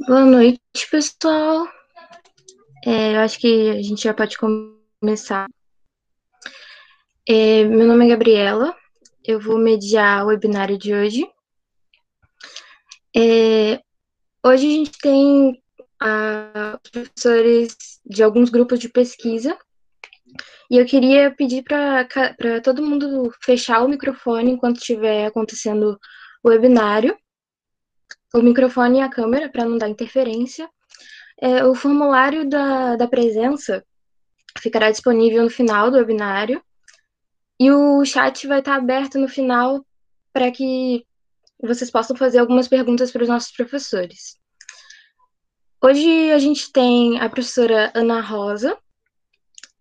Boa noite, pessoal. Eu acho que a gente já pode começar. Meu nome é Gabriela, eu vou mediar o webinário de hoje. É, Hoje a gente tem professores de alguns grupos de pesquisa e eu queria pedir para todo mundo fechar o microfone enquanto estiver acontecendo o webinário, o microfone e a câmera para não dar interferência. O formulário da presença ficará disponível no final do webinário. E o chat vai estar aberto no final para que vocês possam fazer algumas perguntas para os nossos professores. Hoje a gente tem a professora Ana Rosa,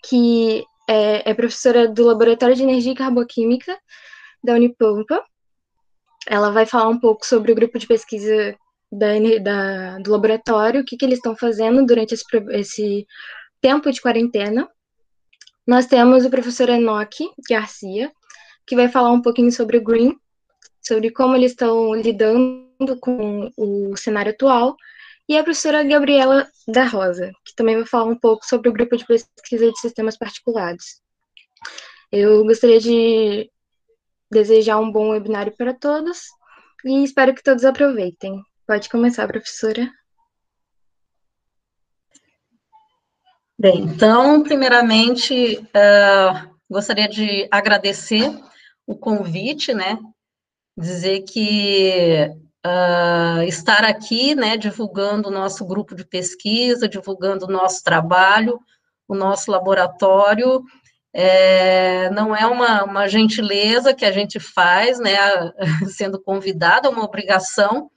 que é professora do Laboratório de Energia e Carboquímica da Unipampa. Ela vai falar um pouco sobre o grupo de pesquisa do laboratório, o que eles estão fazendo durante esse tempo de quarentena. Nós temos o professor Enoque Garcia, que vai falar um pouquinho sobre o Green, sobre como eles estão lidando com o cenário atual, e a professora Gabriela da Rosa, que também vai falar um pouco sobre o grupo de pesquisa de sistemas particulados. Eu gostaria de desejar um bom webinário para todos e espero que todos aproveitem. Pode começar, professora. Bem, então, primeiramente, gostaria de agradecer o convite, né, dizer que estar aqui, né, divulgando o nosso grupo de pesquisa, divulgando o nosso trabalho, o nosso laboratório, não é uma gentileza que a gente faz, né, sendo convidada, é uma obrigação.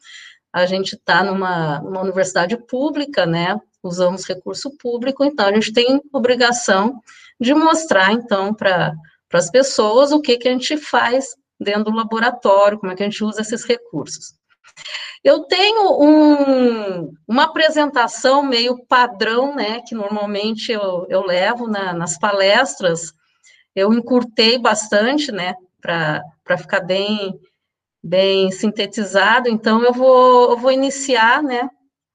A gente está numa universidade pública, né, usamos recurso público, então a gente tem obrigação de mostrar, então, para as pessoas o que a gente faz dentro do laboratório, como é que a gente usa esses recursos. Eu tenho uma apresentação meio padrão, né, que normalmente eu levo nas palestras, eu encurtei bastante, né, para ficar bem sintetizado, então eu vou iniciar, né,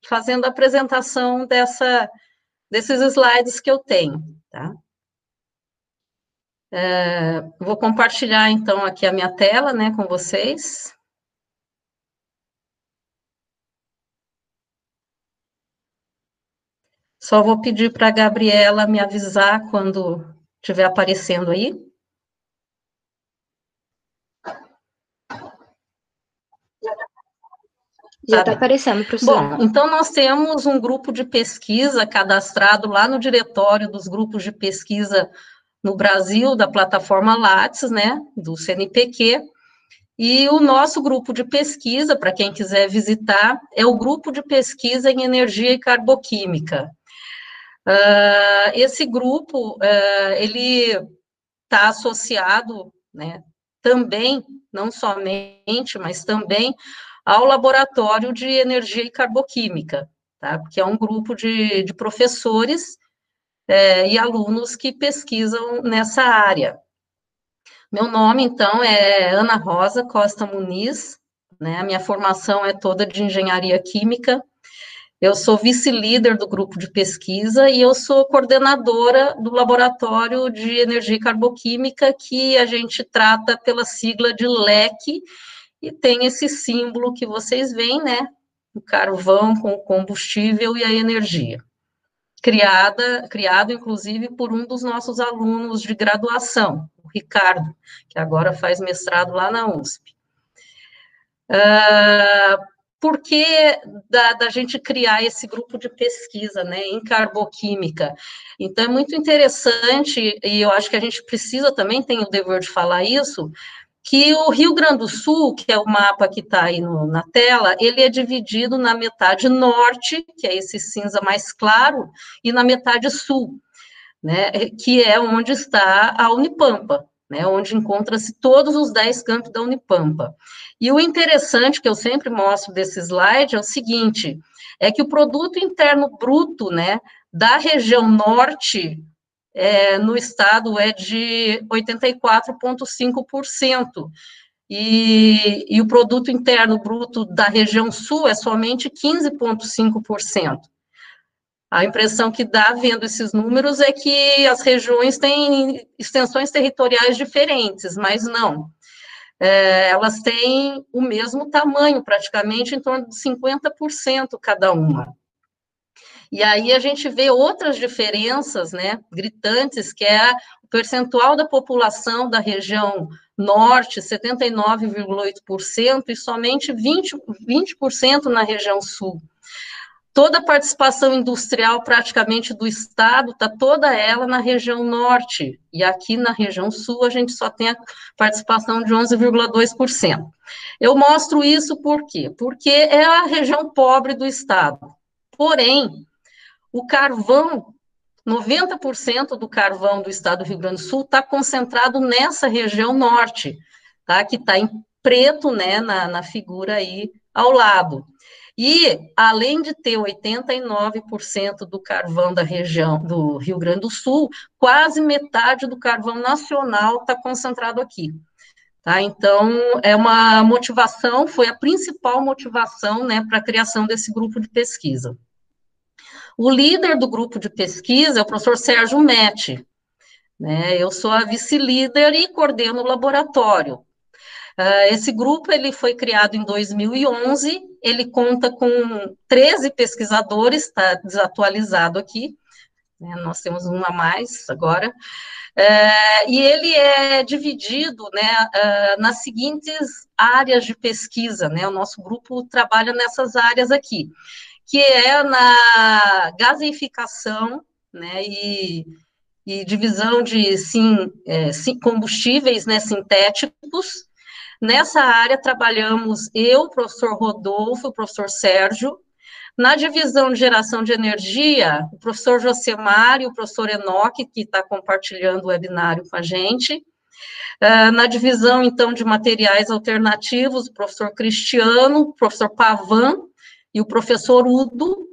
fazendo a apresentação desses slides que eu tenho, tá? Vou compartilhar, então, aqui a minha tela, né, com vocês. Só vou pedir para a Gabriela me avisar quando estiver aparecendo aí. Já Tá está bem. aparecendo, professora. Bom, então nós temos um grupo de pesquisa cadastrado lá no diretório dos grupos de pesquisa no Brasil, da plataforma Lattes, né, do CNPq, e o nosso grupo de pesquisa, para quem quiser visitar, é o Grupo de Pesquisa em Energia e Carboquímica. Esse grupo, ele está associado, né, também, não somente, mas também ao Laboratório de Energia e Carboquímica, tá? Que é um grupo de professores e alunos que pesquisam nessa área. Meu nome, então, é Ana Rosa Costa Muniz, né? A minha formação é toda de engenharia química. Eu sou vice-líder do grupo de pesquisa e eu sou coordenadora do laboratório de energia e carboquímica, que a gente trata pela sigla de LEC, e tem esse símbolo que vocês veem, né? O carvão com o combustível e a energia. Criado, inclusive, por um dos nossos alunos de graduação, o Ricardo, que agora faz mestrado lá na USP. Por que da gente criar esse grupo de pesquisa, né, em carboquímica? Então, é muito interessante, e eu acho que a gente precisa também, tem o dever de falar isso, que o Rio Grande do Sul, que é o mapa que está aí na tela, ele é dividido na metade norte, que é esse cinza mais claro, e na metade sul, né, que é onde está a Unipampa, né, onde encontra-se todos os 10 campos da Unipampa. E o interessante que eu sempre mostro desse slide é o seguinte, é que o produto interno bruto, né, da região norte no estado é de 84,5%, e o produto interno bruto da região sul é somente 15,5%. A impressão que dá vendo esses números é que as regiões têm extensões territoriais diferentes, mas não. Elas têm o mesmo tamanho, praticamente em torno de 50% cada uma. E aí a gente vê outras diferenças, né, gritantes, que é o percentual da população da região norte, 79,8%, e somente 20% na região sul. Toda a participação industrial praticamente do estado está toda ela na região norte, e aqui na região sul a gente só tem a participação de 11,2%. Eu mostro isso por quê? Porque é a região pobre do estado. Porém, o carvão, 90% do carvão do estado do Rio Grande do Sul está concentrado nessa região norte, tá? Que está em preto, né, na figura aí ao lado. E, além de ter 89% do carvão da região do Rio Grande do Sul, quase metade do carvão nacional está concentrado aqui. Tá? Então, é uma motivação, foi a principal motivação, né, para a criação desse grupo de pesquisa. O líder do grupo de pesquisa é o professor Sérgio Metti, né? Eu sou a vice-líder e coordeno o laboratório. Esse grupo ele foi criado em 2011, ele conta com 13 pesquisadores, está desatualizado aqui, né? Nós temos um a mais agora, e ele é dividido, né, nas seguintes áreas de pesquisa, né? O nosso grupo trabalha nessas áreas aqui, que é na gaseificação, né, e divisão de combustíveis, né, sintéticos. Nessa área trabalhamos eu, o professor Rodolfo, o professor Sérgio. Na divisão de geração de energia, o professor Josemar e o professor Enoque, que está compartilhando o webinário com a gente. Na divisão, então, de materiais alternativos, o professor Cristiano, o professor Pavan e o professor Udo.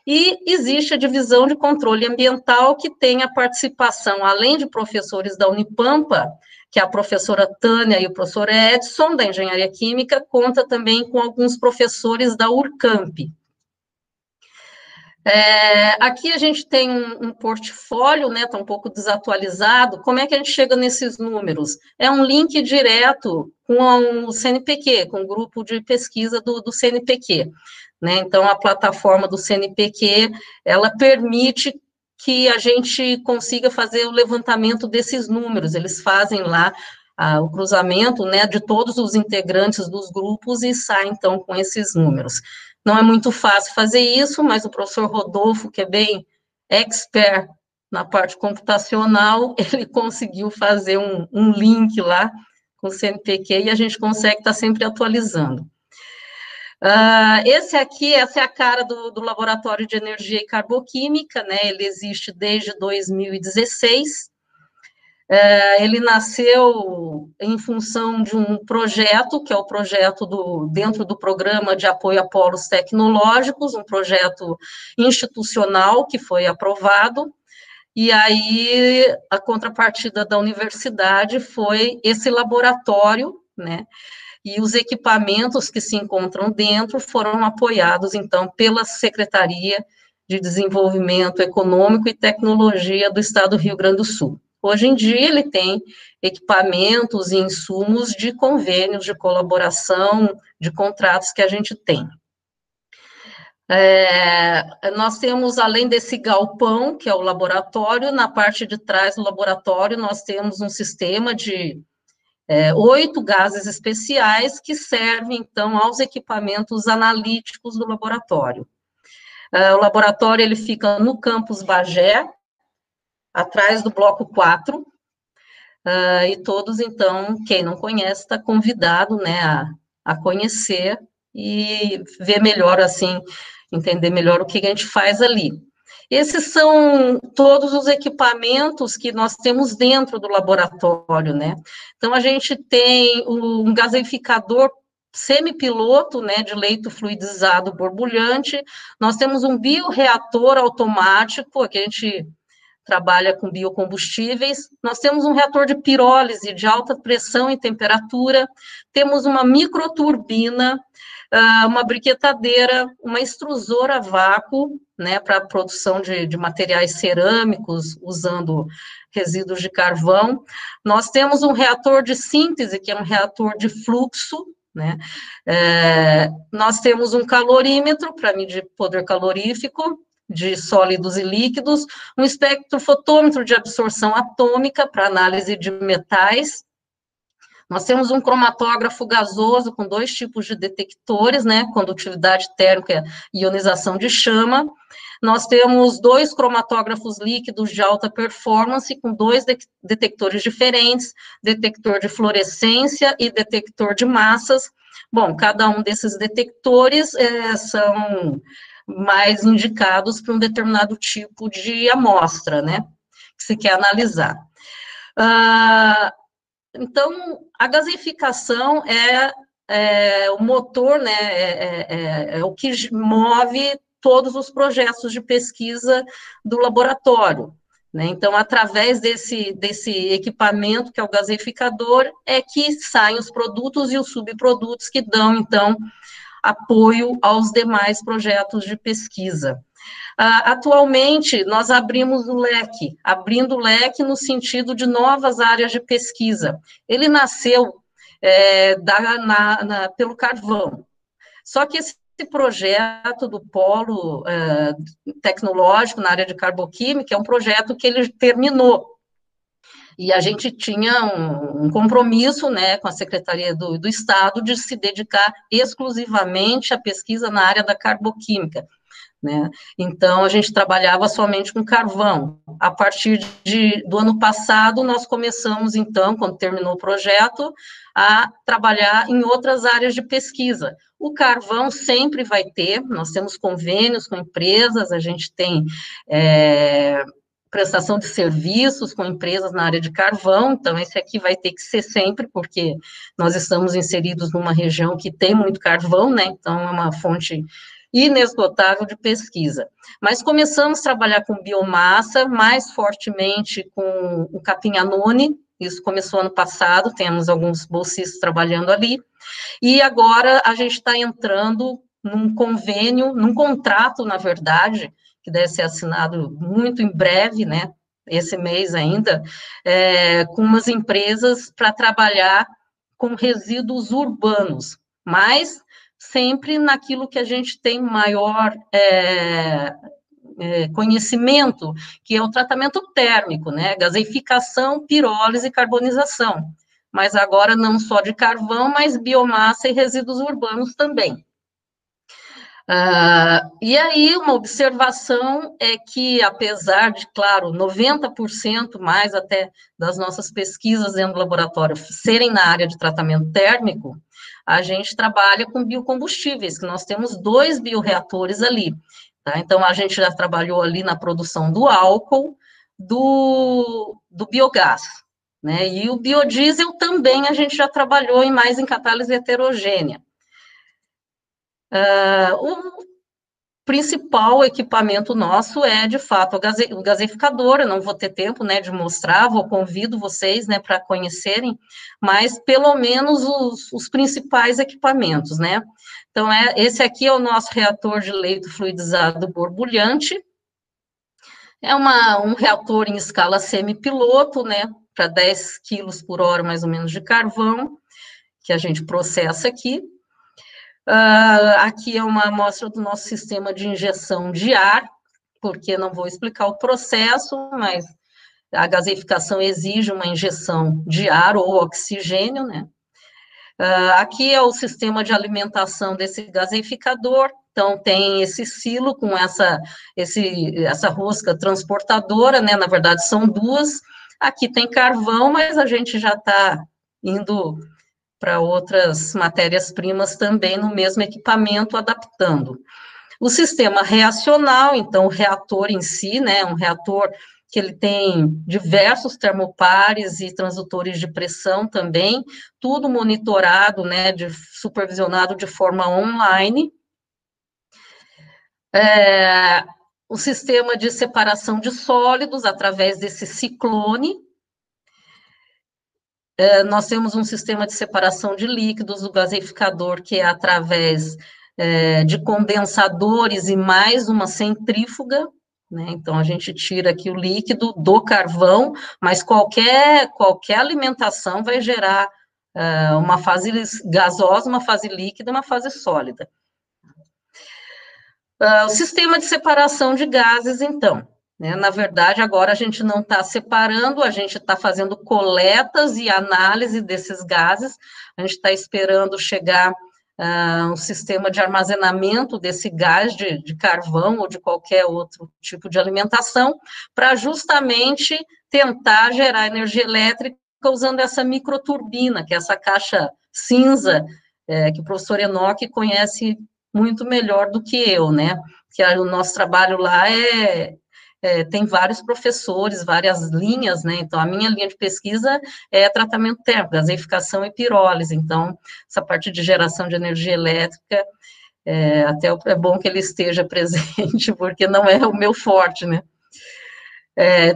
E existe a divisão de controle ambiental, que tem a participação, além de professores da Unipampa, que é a professora Tânia e o professor Edson, da Engenharia Química, conta também com alguns professores da Urcamp. Aqui a gente tem um portfólio, né, está um pouco desatualizado. Como é que a gente chega nesses números? É um link direto com o CNPq, com o grupo de pesquisa do CNPq. Né? Então, a plataforma do CNPq, ela permite que a gente consiga fazer o levantamento desses números. Eles fazem lá o cruzamento, né, de todos os integrantes dos grupos e saem, então, com esses números. Não é muito fácil fazer isso, mas o professor Rodolfo, que é bem expert na parte computacional, ele conseguiu fazer um link lá com o CNPq e a gente consegue estar sempre atualizando. Essa é a cara do Laboratório de Energia e Carboquímica, né? Ele existe desde 2016. Ele nasceu em função de um projeto, que é o projeto dentro do Programa de Apoio a Polos Tecnológicos, um projeto institucional que foi aprovado, e aí a contrapartida da universidade foi esse laboratório, né? E os equipamentos que se encontram dentro foram apoiados, então, pela Secretaria de Desenvolvimento Econômico e Tecnologia do Estado do Rio Grande do Sul. Hoje em dia, ele tem equipamentos e insumos de convênios de colaboração, de contratos que a gente tem. Nós temos, além desse galpão, que é o laboratório, na parte de trás do laboratório, nós temos um sistema de 8 gases especiais que servem, então, aos equipamentos analíticos do laboratório. O laboratório, ele fica no campus Bagé, atrás do bloco 4, e todos, então, quem não conhece, está convidado, né, a conhecer e ver melhor, assim, entender melhor o que a gente faz ali. Esses são todos os equipamentos que nós temos dentro do laboratório, né? Então, a gente tem um gaseificador semipiloto, né, de leito fluidizado borbulhante, nós temos um bioreator automático, que a gente trabalha com biocombustíveis. Nós temos um reator de pirólise de alta pressão e temperatura, temos uma microturbina, uma briquetadeira, uma extrusora a vácuo, né, para a produção de materiais cerâmicos, usando resíduos de carvão. Nós temos um reator de síntese, que é um reator de fluxo, né? Nós temos um calorímetro para medir poder calorífico de sólidos e líquidos, um espectrofotômetro de absorção atômica para análise de metais. Nós temos um cromatógrafo gasoso com 2 tipos de detectores, né, condutividade térmica e ionização de chama. Nós temos 2 cromatógrafos líquidos de alta performance com 2 detectores diferentes, detector de fluorescência e detector de massas. Bom, cada um desses detectores são mais indicados para um determinado tipo de amostra, né, que se quer analisar. Então, a gaseificação é o motor, né, é o que move todos os projetos de pesquisa do laboratório, né? Então, através desse equipamento, que é o gaseificador, é que saem os produtos e os subprodutos que dão, então, apoio aos demais projetos de pesquisa. Atualmente, nós abrimos o leque, abrindo o leque no sentido de novas áreas de pesquisa. Ele nasceu pelo carvão. Só que esse projeto do polo tecnológico na área de carboquímica é um projeto que ele terminou. E a gente tinha um compromisso, né, com a Secretaria do Estado de se dedicar exclusivamente à pesquisa na área da carboquímica, né? Então, a gente trabalhava somente com carvão. A partir do ano passado, nós começamos, então, quando terminou o projeto, a trabalhar em outras áreas de pesquisa. O carvão sempre vai ter, nós temos convênios com empresas, a gente tem prestação de serviços com empresas na área de carvão, então esse aqui vai ter que ser sempre, porque nós estamos inseridos numa região que tem muito carvão, né, então é uma fonte inesgotável de pesquisa. Mas começamos a trabalhar com biomassa, mais fortemente com o capim-anone, isso começou ano passado, temos alguns bolsistas trabalhando ali, e agora a gente está entrando num convênio, num contrato, na verdade, que deve ser assinado muito em breve, né, esse mês ainda, com umas empresas para trabalhar com resíduos urbanos, mas sempre naquilo que a gente tem maior conhecimento, que é o tratamento térmico, né, gaseificação, pirólise e carbonização, mas agora não só de carvão, mas biomassa e resíduos urbanos também. E aí, uma observação é que, apesar de, claro, 90% mais até das nossas pesquisas dentro do laboratório serem na área de tratamento térmico, a gente trabalha com biocombustíveis, que nós temos 2 bioreatores ali, tá? Então, a gente já trabalhou ali na produção do álcool, do biogás, né? E o biodiesel também a gente já trabalhou mais em catálise heterogênea. O principal equipamento nosso é, de fato, o gaseificador. Eu não vou ter tempo, né, de mostrar, convido vocês, né, para conhecerem, mas pelo menos os principais equipamentos, né. Então, esse aqui é o nosso reator de leito fluidizado borbulhante, é um reator em escala semipiloto, né, para 10 quilos por hora, mais ou menos, de carvão, que a gente processa aqui. Aqui é uma amostra do nosso sistema de injeção de ar, porque não vou explicar o processo, mas a gaseificação exige uma injeção de ar ou oxigênio, né? Aqui é o sistema de alimentação desse gaseificador, então tem esse silo com essa rosca transportadora, né? Na verdade, são 2. Aqui tem carvão, mas a gente já está indo para outras matérias-primas também no mesmo equipamento, adaptando. O sistema reacional, então, o reator em si, né, um reator que ele tem diversos termopares e transdutores de pressão também, tudo monitorado, né, supervisionado de forma online. o sistema de separação de sólidos através desse ciclone. Nós temos um sistema de separação de líquidos, o gaseificador, que é através de condensadores e mais uma centrífuga, né? Então, a gente tira aqui o líquido do carvão, mas qualquer alimentação vai gerar uma fase gasosa, uma fase líquida, uma fase sólida. O sistema de separação de gases, então, né? Na verdade, agora a gente não está separando, a gente está fazendo coletas e análise desses gases, a gente está esperando chegar um sistema de armazenamento desse gás de carvão ou de qualquer outro tipo de alimentação, para justamente tentar gerar energia elétrica usando essa microturbina, que é essa caixa cinza, que o professor Enoque conhece muito melhor do que eu, né? Que o nosso trabalho lá tem vários professores, várias linhas, né? Então, a minha linha de pesquisa é tratamento térmico, gaseificação e pirólise. Então, essa parte de geração de energia elétrica, até é bom que ele esteja presente, porque não é o meu forte, né?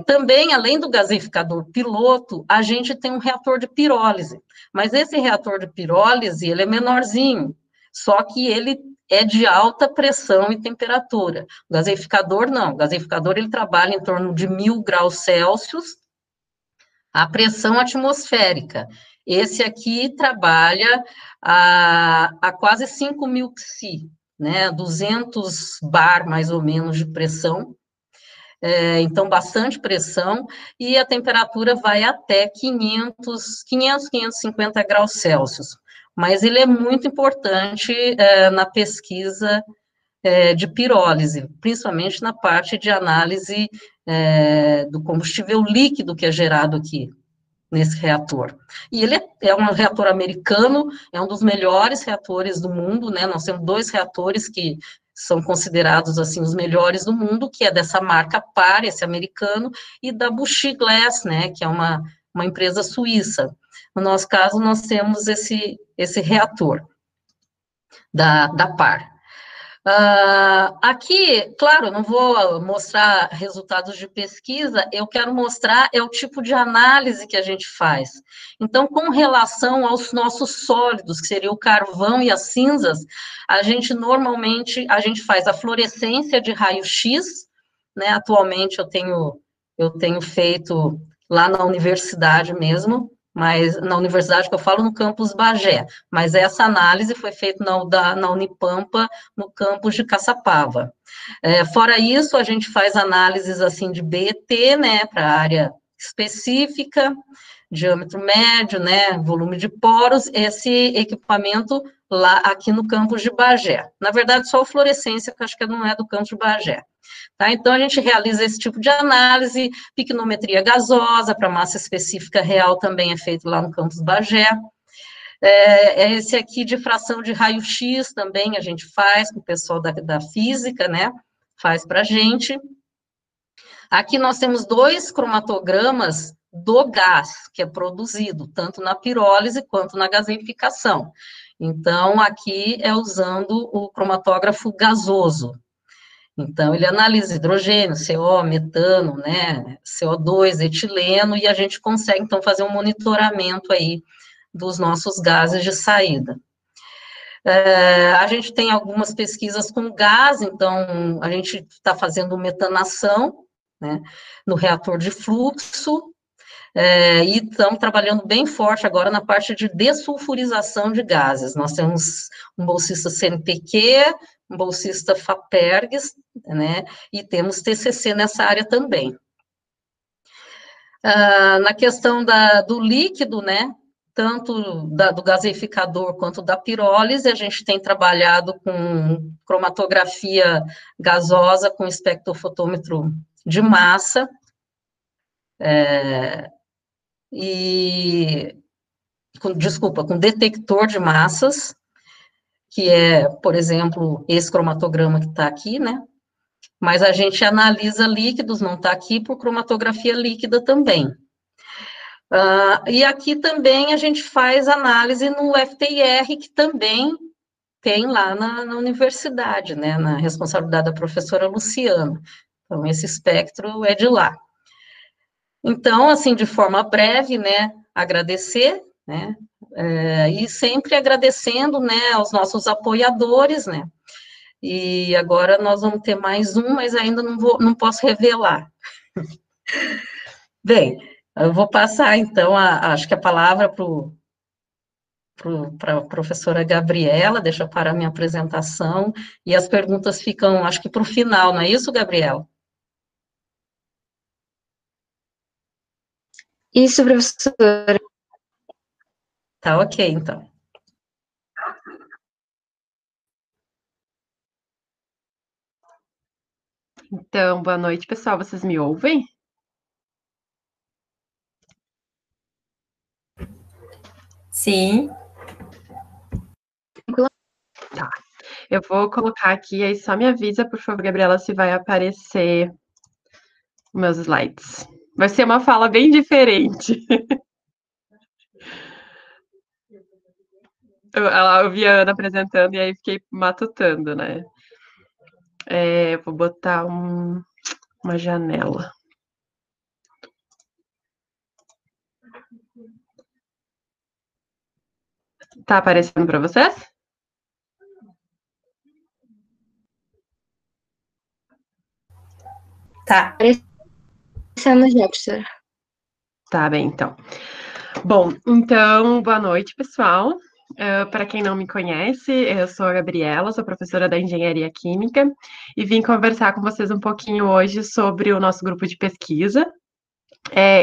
Também, além do gaseificador piloto, a gente tem um reator de pirólise, mas esse reator de pirólise, ele é menorzinho, só que ele é de alta pressão e temperatura. O gaseificador, não. O gaseificador, ele trabalha em torno de 1.000 graus Celsius, a pressão atmosférica. Esse aqui trabalha a quase 5.000 psi, né, 200 bar, mais ou menos, de pressão. Então, bastante pressão, e a temperatura vai até 550 graus Celsius. Mas ele é muito importante na pesquisa de pirólise, principalmente na parte de análise do combustível líquido que é gerado aqui, nesse reator. E ele é um reator americano, é um dos melhores reatores do mundo, né? Nós temos 2 reatores que são considerados, assim, os melhores do mundo, que é dessa marca Par, esse americano, e da Bushi Glass, né, que é uma empresa suíça. No nosso caso, nós temos esse reator da Par. Aqui, claro, não vou mostrar resultados de pesquisa, eu quero mostrar o tipo de análise que a gente faz. Então, com relação aos nossos sólidos, que seria o carvão e as cinzas, a gente normalmente faz a fluorescência de raio-x, né? Atualmente eu tenho feito lá na universidade mesmo, mas na universidade que eu falo, no campus Bagé, mas essa análise foi feita na Unipampa, no campus de Caçapava. Fora isso, a gente faz análises, assim, de BET, né, para área específica, diâmetro médio, né, volume de poros, esse equipamento lá, aqui no campus de Bagé. Na verdade, só a fluorescência, que eu acho que não é do campus de Bagé. Tá? Então, a gente realiza esse tipo de análise, picnometria gasosa, para massa específica real, também é feito lá no campus Bagé. Esse aqui de fração de raio-x também a gente faz, com o pessoal da física, né, faz para a gente. Aqui nós temos 2 cromatogramas do gás que é produzido, tanto na pirólise quanto na gaseificação. Então, aqui é usando o cromatógrafo gasoso. Então, ele analisa hidrogênio, CO, metano, né, CO2, etileno, e a gente consegue, então, fazer um monitoramento aí dos nossos gases de saída. A gente tem algumas pesquisas com gás, então, a gente está fazendo metanação, né, no reator de fluxo, e estamos trabalhando bem forte agora na parte de dessulfurização de gases. Nós temos um bolsista CNPq, um bolsista FAPERGS, né, e temos TCC nessa área também. Na questão do líquido, né, tanto do gaseificador quanto da pirólise, a gente tem trabalhado com cromatografia gasosa com espectrofotômetro de massa, com detector de massas, que é, por exemplo, esse cromatograma que está aqui, né? Mas a gente analisa líquidos, não está aqui, por cromatografia líquida também. E aqui também a gente faz análise no FTIR, que também tem lá na universidade, né, na responsabilidade da professora Luciana. Então, esse espectro é de lá. Então, assim, de forma breve, né, agradecer, né, e sempre agradecendo, né, aos nossos apoiadores, né, e agora nós vamos ter mais um, mas ainda não posso revelar. Bem, eu vou passar, então, acho que a palavra para a professora Gabriela, deixa eu parar minha apresentação, e as perguntas ficam, acho que para o final, não é isso, Gabriela? Isso, professora. Tá ok, então. Então, boa noite, pessoal. Vocês me ouvem? Sim. Tá. Eu vou colocar aqui, aí só me avisa, por favor, Gabriela, se vai aparecer meus slides. Vai ser uma fala bem diferente. Eu vi a Ana apresentando e aí fiquei matutando, né? Vou botar uma janela. Tá aparecendo para vocês? Tá. Aparecendo já, professora. Tá bem, então. Bom, então, boa noite, pessoal. Para quem não me conhece, eu sou a Gabriela, sou professora da Engenharia Química e vim conversar com vocês um pouquinho hoje sobre o nosso grupo de pesquisa.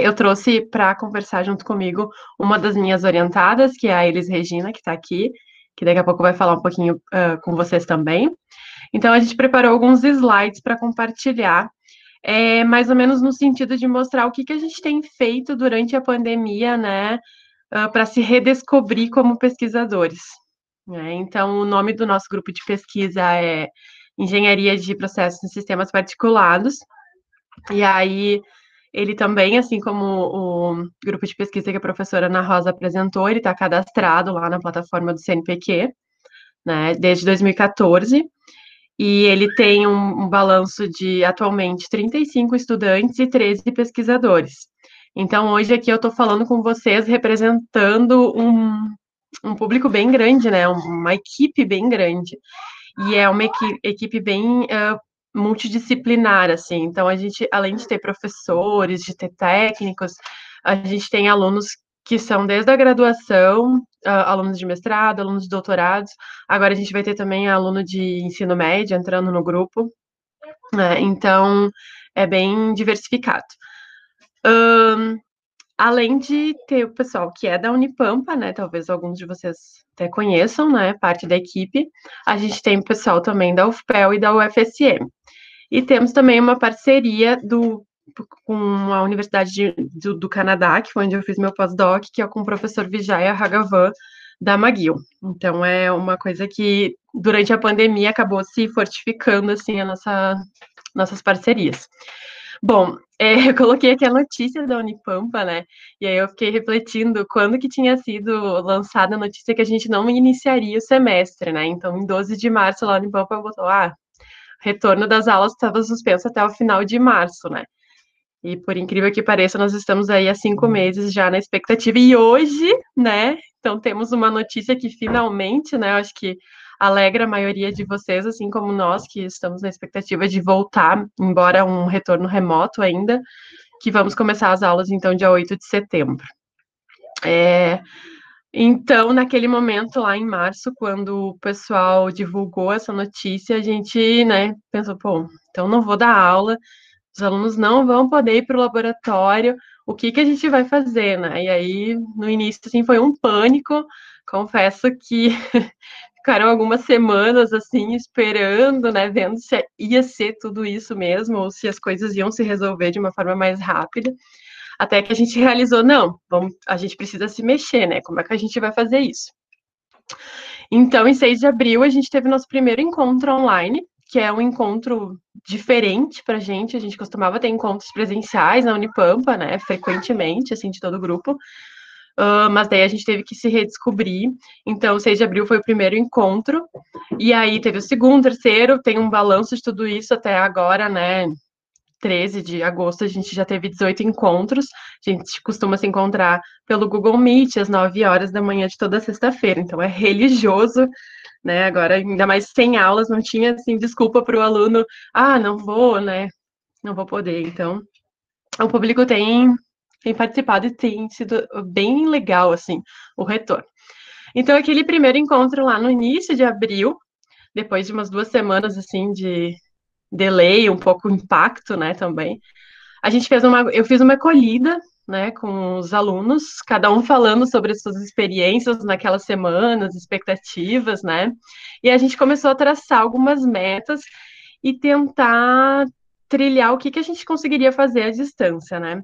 Eu trouxe para conversar junto comigo uma das minhas orientadas, que é a Elis Regina, que está aqui, que daqui a pouco vai falar um pouquinho com vocês também. Então, a gente preparou alguns slides para compartilhar, mais ou menos no sentido de mostrar o que a gente tem feito durante a pandemia, né, para se redescobrir como pesquisadores. Né? Então, o nome do nosso grupo de pesquisa é Engenharia de Processos em Sistemas Particulados, e aí ele também, assim como o grupo de pesquisa que a professora Ana Rosa apresentou, ele está cadastrado lá na plataforma do CNPq, né, desde 2014, e ele tem um balanço de, atualmente, 35 estudantes e 13 pesquisadores. Então, hoje aqui eu estou falando com vocês representando um público bem grande, né, uma equipe bem grande, e é uma equipe bem multidisciplinar, assim. Então, a gente, além de ter professores, de ter técnicos, a gente tem alunos que são desde a graduação, alunos de mestrado, alunos de doutorados. Agora a gente vai ter também aluno de ensino médio entrando no grupo. Né? Então, é bem diversificado. Além de ter o pessoal que é da Unipampa, né? Talvez alguns de vocês até conheçam, né? Parte da equipe. A gente tem o pessoal também da UFPEL e da UFSM. E temos também uma parceria com a Universidade do Canadá, que foi onde eu fiz meu pós-doc, que é com o professor Vijaya Raghavan, da McGill. Então, é uma coisa que, durante a pandemia, acabou se fortificando, assim, nossas parcerias. Bom, eu coloquei aqui a notícia da Unipampa, né? E aí eu fiquei refletindo quando que tinha sido lançada a notícia que a gente não iniciaria o semestre, né? Então, em 12 de março, lá a Unipampa botou, retorno das aulas estava suspenso até o final de março, né? E por incrível que pareça, nós estamos aí há 5 meses já na expectativa. E hoje, né? Então temos uma notícia que finalmente, né? Eu acho que alegra a maioria de vocês, assim como nós, que estamos na expectativa de voltar, embora um retorno remoto ainda, que vamos começar as aulas, então, dia 8 de setembro. Então, naquele momento, lá em março, quando o pessoal divulgou essa notícia, a gente, né, pensou, pô, então não vou dar aula, os alunos não vão poder ir para o laboratório, o que a gente vai fazer, né? E aí, no início, assim, foi um pânico, confesso que ficaram algumas semanas, assim, esperando, né, vendo se ia ser tudo isso mesmo, ou se as coisas iam se resolver de uma forma mais rápida, até que a gente realizou, não, a gente precisa se mexer, né, como é que a gente vai fazer isso? Então, em 6 de abril, a gente teve nosso primeiro encontro online, que é um encontro diferente para a gente costumava ter encontros presenciais na Unipampa, né, frequentemente, assim, de todo o grupo, mas daí a gente teve que se redescobrir, então 6 de abril foi o primeiro encontro, E aí teve o segundo, terceiro, tem um balanço de tudo isso até agora, né? 13 de agosto, a gente já teve 18 encontros. A gente costuma se encontrar pelo Google Meet às 9 horas da manhã de toda sexta-feira. Então é religioso, né? Agora, ainda mais sem aulas, não tinha assim desculpa para o aluno, não vou, né? Não vou poder. Então, o público tem participado e tem sido bem legal, assim, o retorno. Então, aquele primeiro encontro lá no início de abril, depois de umas 2 semanas, assim, de delay, um pouco impacto, né, também, eu fiz uma acolhida, né, com os alunos, cada um falando sobre as suas experiências naquelas semanas, expectativas, né, e a gente começou a traçar algumas metas e tentar trilhar o que que a gente conseguiria fazer à distância, né.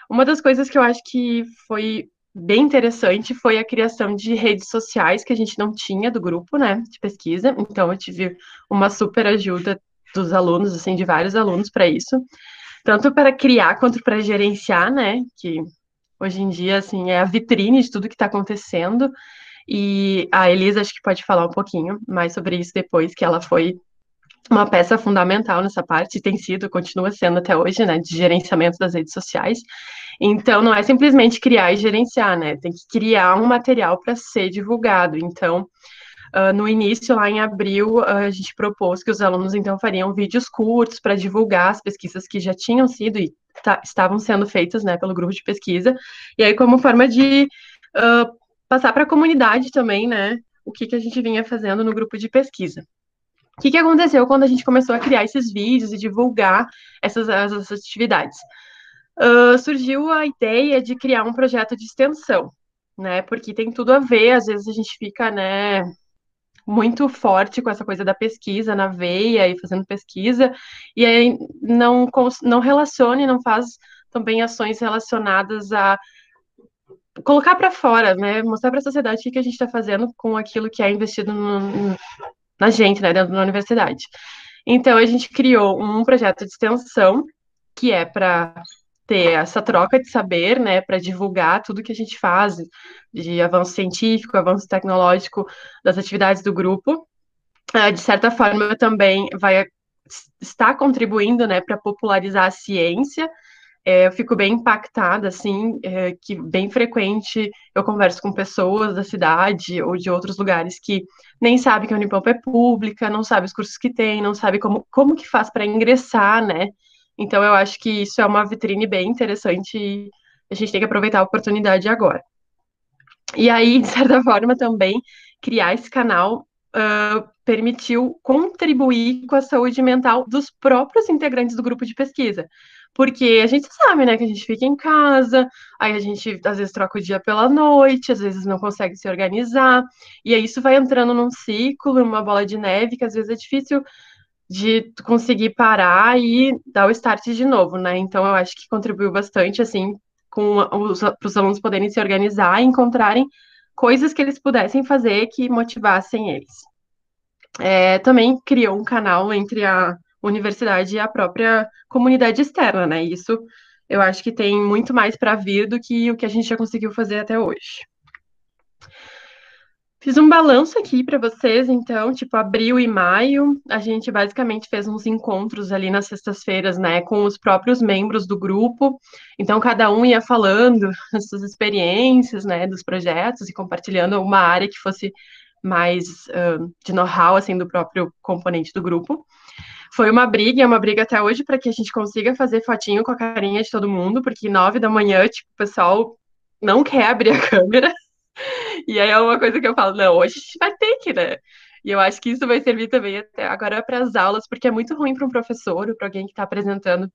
Uma das coisas que eu acho que foi bem interessante foi a criação de redes sociais que a gente não tinha do grupo, né, de pesquisa, então eu tive uma super ajuda dos alunos, assim, de vários alunos para isso, tanto para criar quanto para gerenciar, né, que hoje em dia, assim, é a vitrine de tudo que está acontecendo, e a Elisa acho que pode falar um pouquinho mais sobre isso depois, que ela foi uma peça fundamental nessa parte, e tem sido, continua sendo até hoje, né, de gerenciamento das redes sociais. Então, não é simplesmente criar e gerenciar, né, tem que criar um material para ser divulgado. Então, no início, lá em abril, a gente propôs que os alunos, então, fariam vídeos curtos para divulgar as pesquisas que já tinham sido e estavam sendo feitas, né, pelo grupo de pesquisa, e aí como forma de passar para a comunidade também, né, o que que a gente vinha fazendo no grupo de pesquisa. O que que aconteceu quando a gente começou a criar esses vídeos e divulgar essas atividades? Surgiu a ideia de criar um projeto de extensão, né, porque tem tudo a ver, às vezes a gente fica, né, muito forte com essa coisa da pesquisa na veia e fazendo pesquisa, e aí não relaciona e não faz também ações relacionadas a colocar para fora, né? Mostrar para a sociedade o que a gente está fazendo com aquilo que é investido na gente, né? Dentro da universidade. Então, a gente criou um projeto de extensão que é para ter essa troca de saber, né, para divulgar tudo que a gente faz de avanço científico, avanço tecnológico das atividades do grupo. De certa forma, também vai estar contribuindo, né, para popularizar a ciência. Eu fico bem impactada, assim, que bem frequente eu converso com pessoas da cidade ou de outros lugares que nem sabem que a Unipampa é pública, não sabe os cursos que tem, não sabe como que faz para ingressar, né? Então, eu acho que isso é uma vitrine bem interessante e a gente tem que aproveitar a oportunidade agora. E aí, de certa forma, também criar esse canal permitiu contribuir com a saúde mental dos próprios integrantes do grupo de pesquisa. Porque a gente sabe, né, que a gente fica em casa, aí a gente às vezes troca o dia pela noite, às vezes não consegue se organizar, e aí isso vai entrando num ciclo, numa bola de neve, que às vezes é difícil de conseguir parar e dar o start de novo, né? Então eu acho que contribuiu bastante, assim, para os alunos poderem se organizar e encontrarem coisas que eles pudessem fazer que motivassem eles. Também criou um canal entre a universidade e a própria comunidade externa, né? Isso eu acho que tem muito mais para vir do que o que a gente já conseguiu fazer até hoje. Fiz um balanço aqui para vocês, então, tipo, abril e maio, a gente basicamente fez uns encontros ali nas sextas-feiras, né, com os próprios membros do grupo. Então, cada um ia falando as suas experiências, né, dos projetos e compartilhando uma área que fosse mais de know-how, assim, do próprio componente do grupo. Foi uma briga, e é uma briga até hoje para que a gente consiga fazer fotinho com a carinha de todo mundo, porque 9 da manhã, tipo, o pessoal não quer abrir a câmera. E aí é uma coisa que eu falo, não, hoje a gente vai ter que, né? E eu acho que isso vai servir também até agora para as aulas, porque é muito ruim para um professor ou para alguém que está apresentando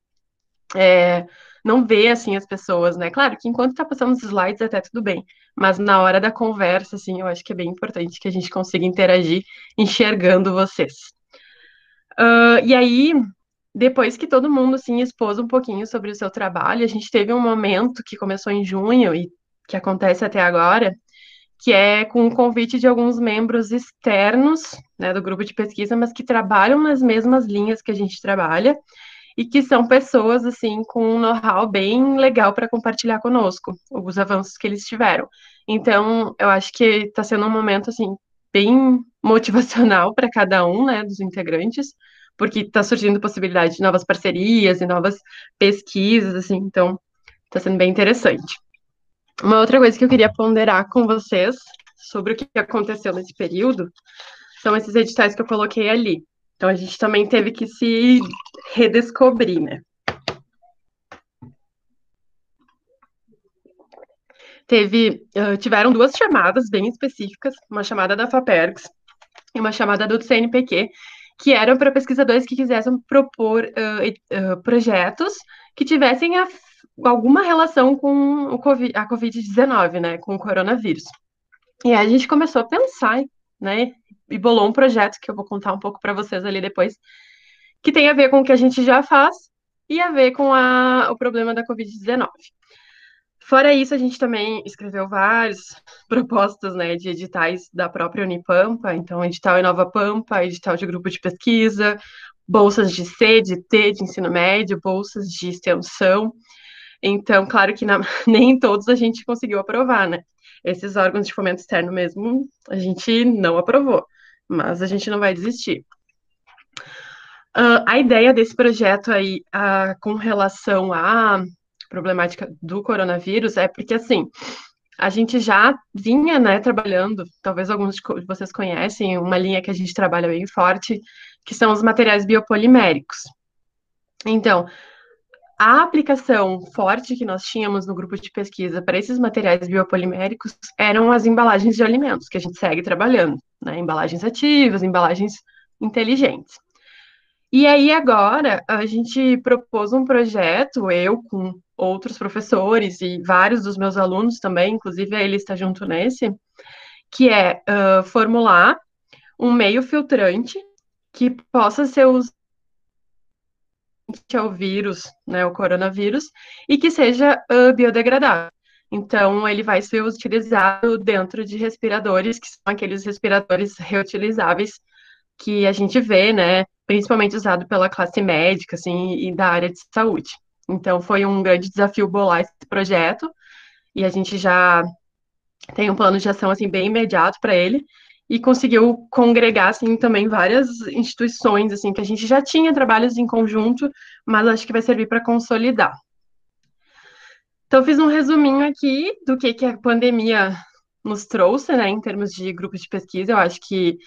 não ver assim as pessoas, né? Claro que enquanto está passando os slides até tudo bem, mas na hora da conversa, assim, eu acho que é bem importante que a gente consiga interagir enxergando vocês. E aí, depois que todo mundo assim expôs um pouquinho sobre o seu trabalho, a gente teve um momento que começou em junho e que acontece até agora, que é com o convite de alguns membros externos, né, do grupo de pesquisa, mas que trabalham nas mesmas linhas que a gente trabalha e que são pessoas assim com um know-how bem legal para compartilhar conosco os avanços que eles tiveram. Então, eu acho que está sendo um momento assim bem motivacional para cada um, né, dos integrantes, porque está surgindo possibilidade de novas parcerias e novas pesquisas, assim, então está sendo bem interessante. Uma outra coisa que eu queria ponderar com vocês sobre o que aconteceu nesse período são esses editais que eu coloquei ali. Então, a gente também teve que se redescobrir, né? Tiveram duas chamadas bem específicas, uma chamada da FAPERGS e uma chamada do CNPq, que eram para pesquisadores que quisessem propor projetos que tivessem alguma relação com a Covid-19, né, com o coronavírus. E aí a gente começou a pensar, né, e bolou um projeto que eu vou contar um pouco para vocês ali depois, que tem a ver com o que a gente já faz e a ver com o problema da Covid-19. Fora isso, a gente também escreveu várias propostas, né, de editais da própria Unipampa, então edital Inova Pampa, edital de grupo de pesquisa, bolsas de C, de T, de ensino médio, bolsas de extensão. Então, claro que nem todos a gente conseguiu aprovar, né? Esses órgãos de fomento externo mesmo, a gente não aprovou, mas a gente não vai desistir. A ideia desse projeto aí, com relação à problemática do coronavírus, é porque, assim, a gente já vinha, né, trabalhando, talvez alguns de vocês conhecem, uma linha que a gente trabalha bem forte, que são os materiais biopoliméricos. Então, a aplicação forte que nós tínhamos no grupo de pesquisa para esses materiais biopoliméricos eram as embalagens de alimentos, que a gente segue trabalhando, né? Embalagens ativas, embalagens inteligentes. E aí, agora, a gente propôs um projeto, eu com outros professores e vários dos meus alunos também, inclusive a ele está junto nesse, que é formular um meio filtrante que possa ser usado ao vírus, né, o coronavírus, e que seja biodegradável. Então, ele vai ser utilizado dentro de respiradores, que são aqueles respiradores reutilizáveis que a gente vê, né, principalmente usado pela classe médica, assim, e da área de saúde. Então, foi um grande desafio bolar esse projeto, e a gente já tem um plano de ação, assim, bem imediato para ele, e conseguiu congregar, assim, também várias instituições, assim, que a gente já tinha trabalhos em conjunto, mas acho que vai servir para consolidar. Então, fiz um resuminho aqui do que a pandemia nos trouxe, né, em termos de grupos de pesquisa. Eu acho que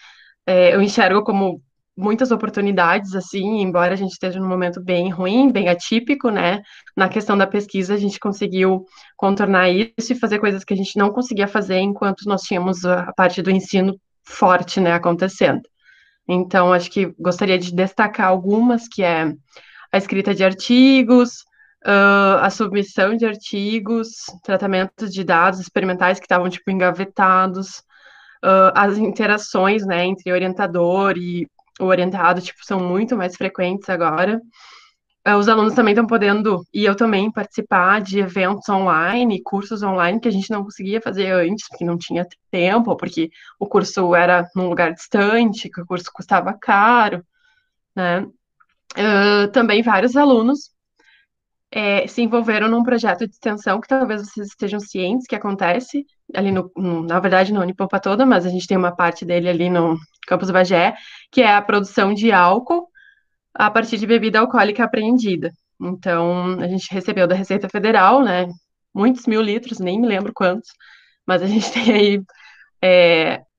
eu enxergo como muitas oportunidades, assim, embora a gente esteja num momento bem ruim, bem atípico, né? Na questão da pesquisa, a gente conseguiu contornar isso e fazer coisas que a gente não conseguia fazer enquanto nós tínhamos a parte do ensino forte, né, acontecendo. Então, acho que gostaria de destacar algumas, que é a escrita de artigos, a submissão de artigos, tratamentos de dados experimentais que estavam, tipo, engavetados, as interações, né, entre orientador e o orientado, tipo, são muito mais frequentes agora. Os alunos também estão podendo, e eu também, participar de eventos online, cursos online que a gente não conseguia fazer antes, porque não tinha tempo, ou porque o curso era num lugar distante, que o curso custava caro, né? Também vários alunos se envolveram num projeto de extensão que talvez vocês estejam cientes que acontece ali na verdade, na Unipampa toda, mas a gente tem uma parte dele ali no Campus Bagé, que é a produção de álcool a partir de bebida alcoólica apreendida. Então, a gente recebeu da Receita Federal, né, muitos mil litros, nem me lembro quantos, mas a gente tem aí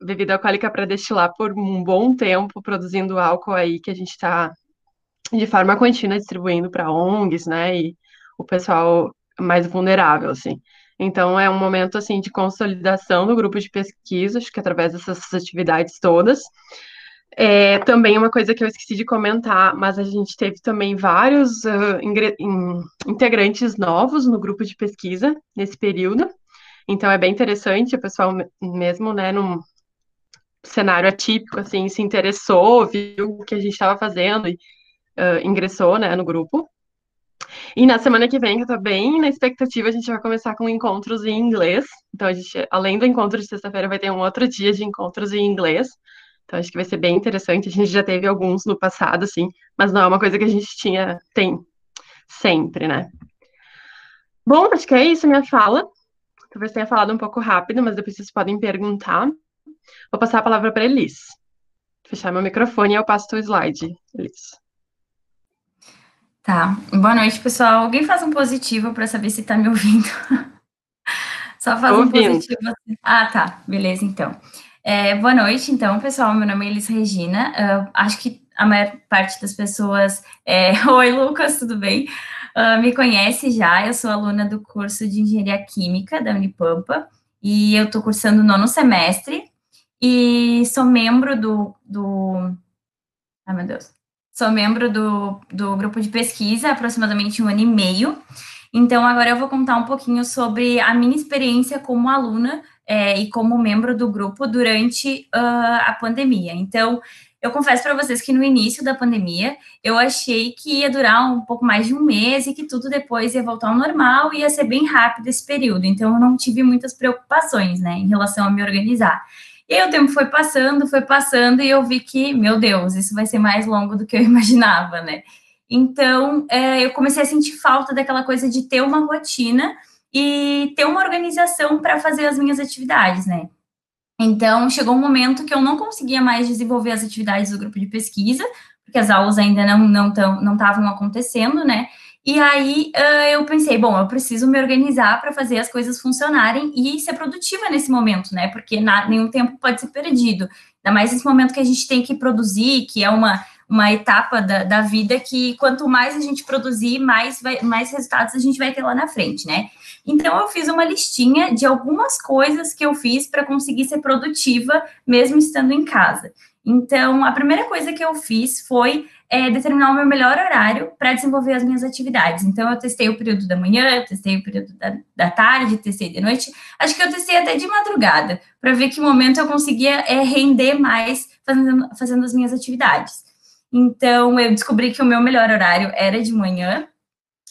bebida alcoólica para destilar por um bom tempo, produzindo álcool aí que a gente está de forma contínua distribuindo para ONGs, né, e o pessoal mais vulnerável, assim. Então, é um momento, assim, de consolidação do grupo de pesquisa, acho que através dessas atividades todas. Também uma coisa que eu esqueci de comentar, mas a gente teve também vários integrantes novos no grupo de pesquisa nesse período. Então, é bem interessante, o pessoal mesmo, né, num cenário atípico, assim, se interessou, viu o que a gente estava fazendo e ingressou, né, no grupo. E na semana que vem, que eu tô bem na expectativa, a gente vai começar com encontros em inglês. Então, a gente, além do encontro de sexta-feira, vai ter um outro dia de encontros em inglês. Então, acho que vai ser bem interessante. A gente já teve alguns no passado, assim, mas não é uma coisa que a gente tem sempre, né? Bom, acho que é isso minha fala. Talvez tenha falado um pouco rápido, mas depois vocês podem perguntar. Vou passar a palavra para Elis. Fechar meu microfone e eu passo o slide, Elis. Tá. Boa noite, pessoal. Alguém faz um positivo para saber se tá me ouvindo? Só faz um positivo. Ah, tá. Beleza, então. Boa noite, então, pessoal. Meu nome é Elis Regina. Acho que a maior parte das pessoas... Oi, Lucas, tudo bem? Me conhece já. Eu sou aluna do curso de Engenharia Química da Unipampa e eu estou cursando o 9º semestre e sou membro Ai, meu Deus. Sou membro do grupo de pesquisa há aproximadamente 1 ano e meio. Então, agora eu vou contar um pouquinho sobre a minha experiência como aluna e como membro do grupo durante a pandemia. Então, eu confesso para vocês que no início da pandemia, eu achei que ia durar um pouco mais de 1 mês e que tudo depois ia voltar ao normal e ia ser bem rápido esse período. Então, eu não tive muitas preocupações, né, em relação a me organizar. E aí o tempo foi passando, e eu vi que, meu Deus, isso vai ser mais longo do que eu imaginava, né? Então, eu comecei a sentir falta daquela coisa de ter uma rotina e ter uma organização para fazer as minhas atividades, né? Então, chegou um momento que eu não conseguia mais desenvolver as atividades do grupo de pesquisa, porque as aulas ainda não estavam acontecendo, né? E aí eu pensei, bom, eu preciso me organizar para fazer as coisas funcionarem e ser produtiva nesse momento, né? Porque nenhum tempo pode ser perdido. Ainda mais nesse momento que a gente tem que produzir, que é uma etapa da vida que quanto mais a gente produzir, mais resultados a gente vai ter lá na frente, né? Então, eu fiz uma listinha de algumas coisas que eu fiz para conseguir ser produtiva, mesmo estando em casa. Então, a primeira coisa que eu fiz foi determinar o meu melhor horário para desenvolver as minhas atividades. Então, eu testei o período da manhã, eu testei o período da tarde, testei de noite. Acho que eu testei até de madrugada, para ver que momento eu conseguia render mais fazendo as minhas atividades. Então, eu descobri que o meu melhor horário era de manhã.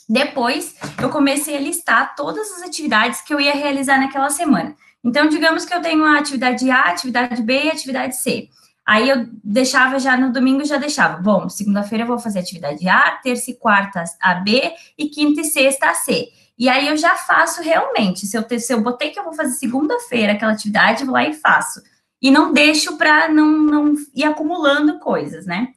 Depois, eu comecei a listar todas as atividades que eu ia realizar naquela semana. Então, digamos que eu tenho a atividade A, atividade B e a atividade C. Aí, eu deixava já no domingo, já deixava. Bom, segunda-feira eu vou fazer atividade A, terça e quarta a B e quinta e sexta a C. E aí, eu já faço realmente. Se eu botei que eu vou fazer segunda-feira aquela atividade, eu vou lá e faço. E não deixo para não ir acumulando coisas, né?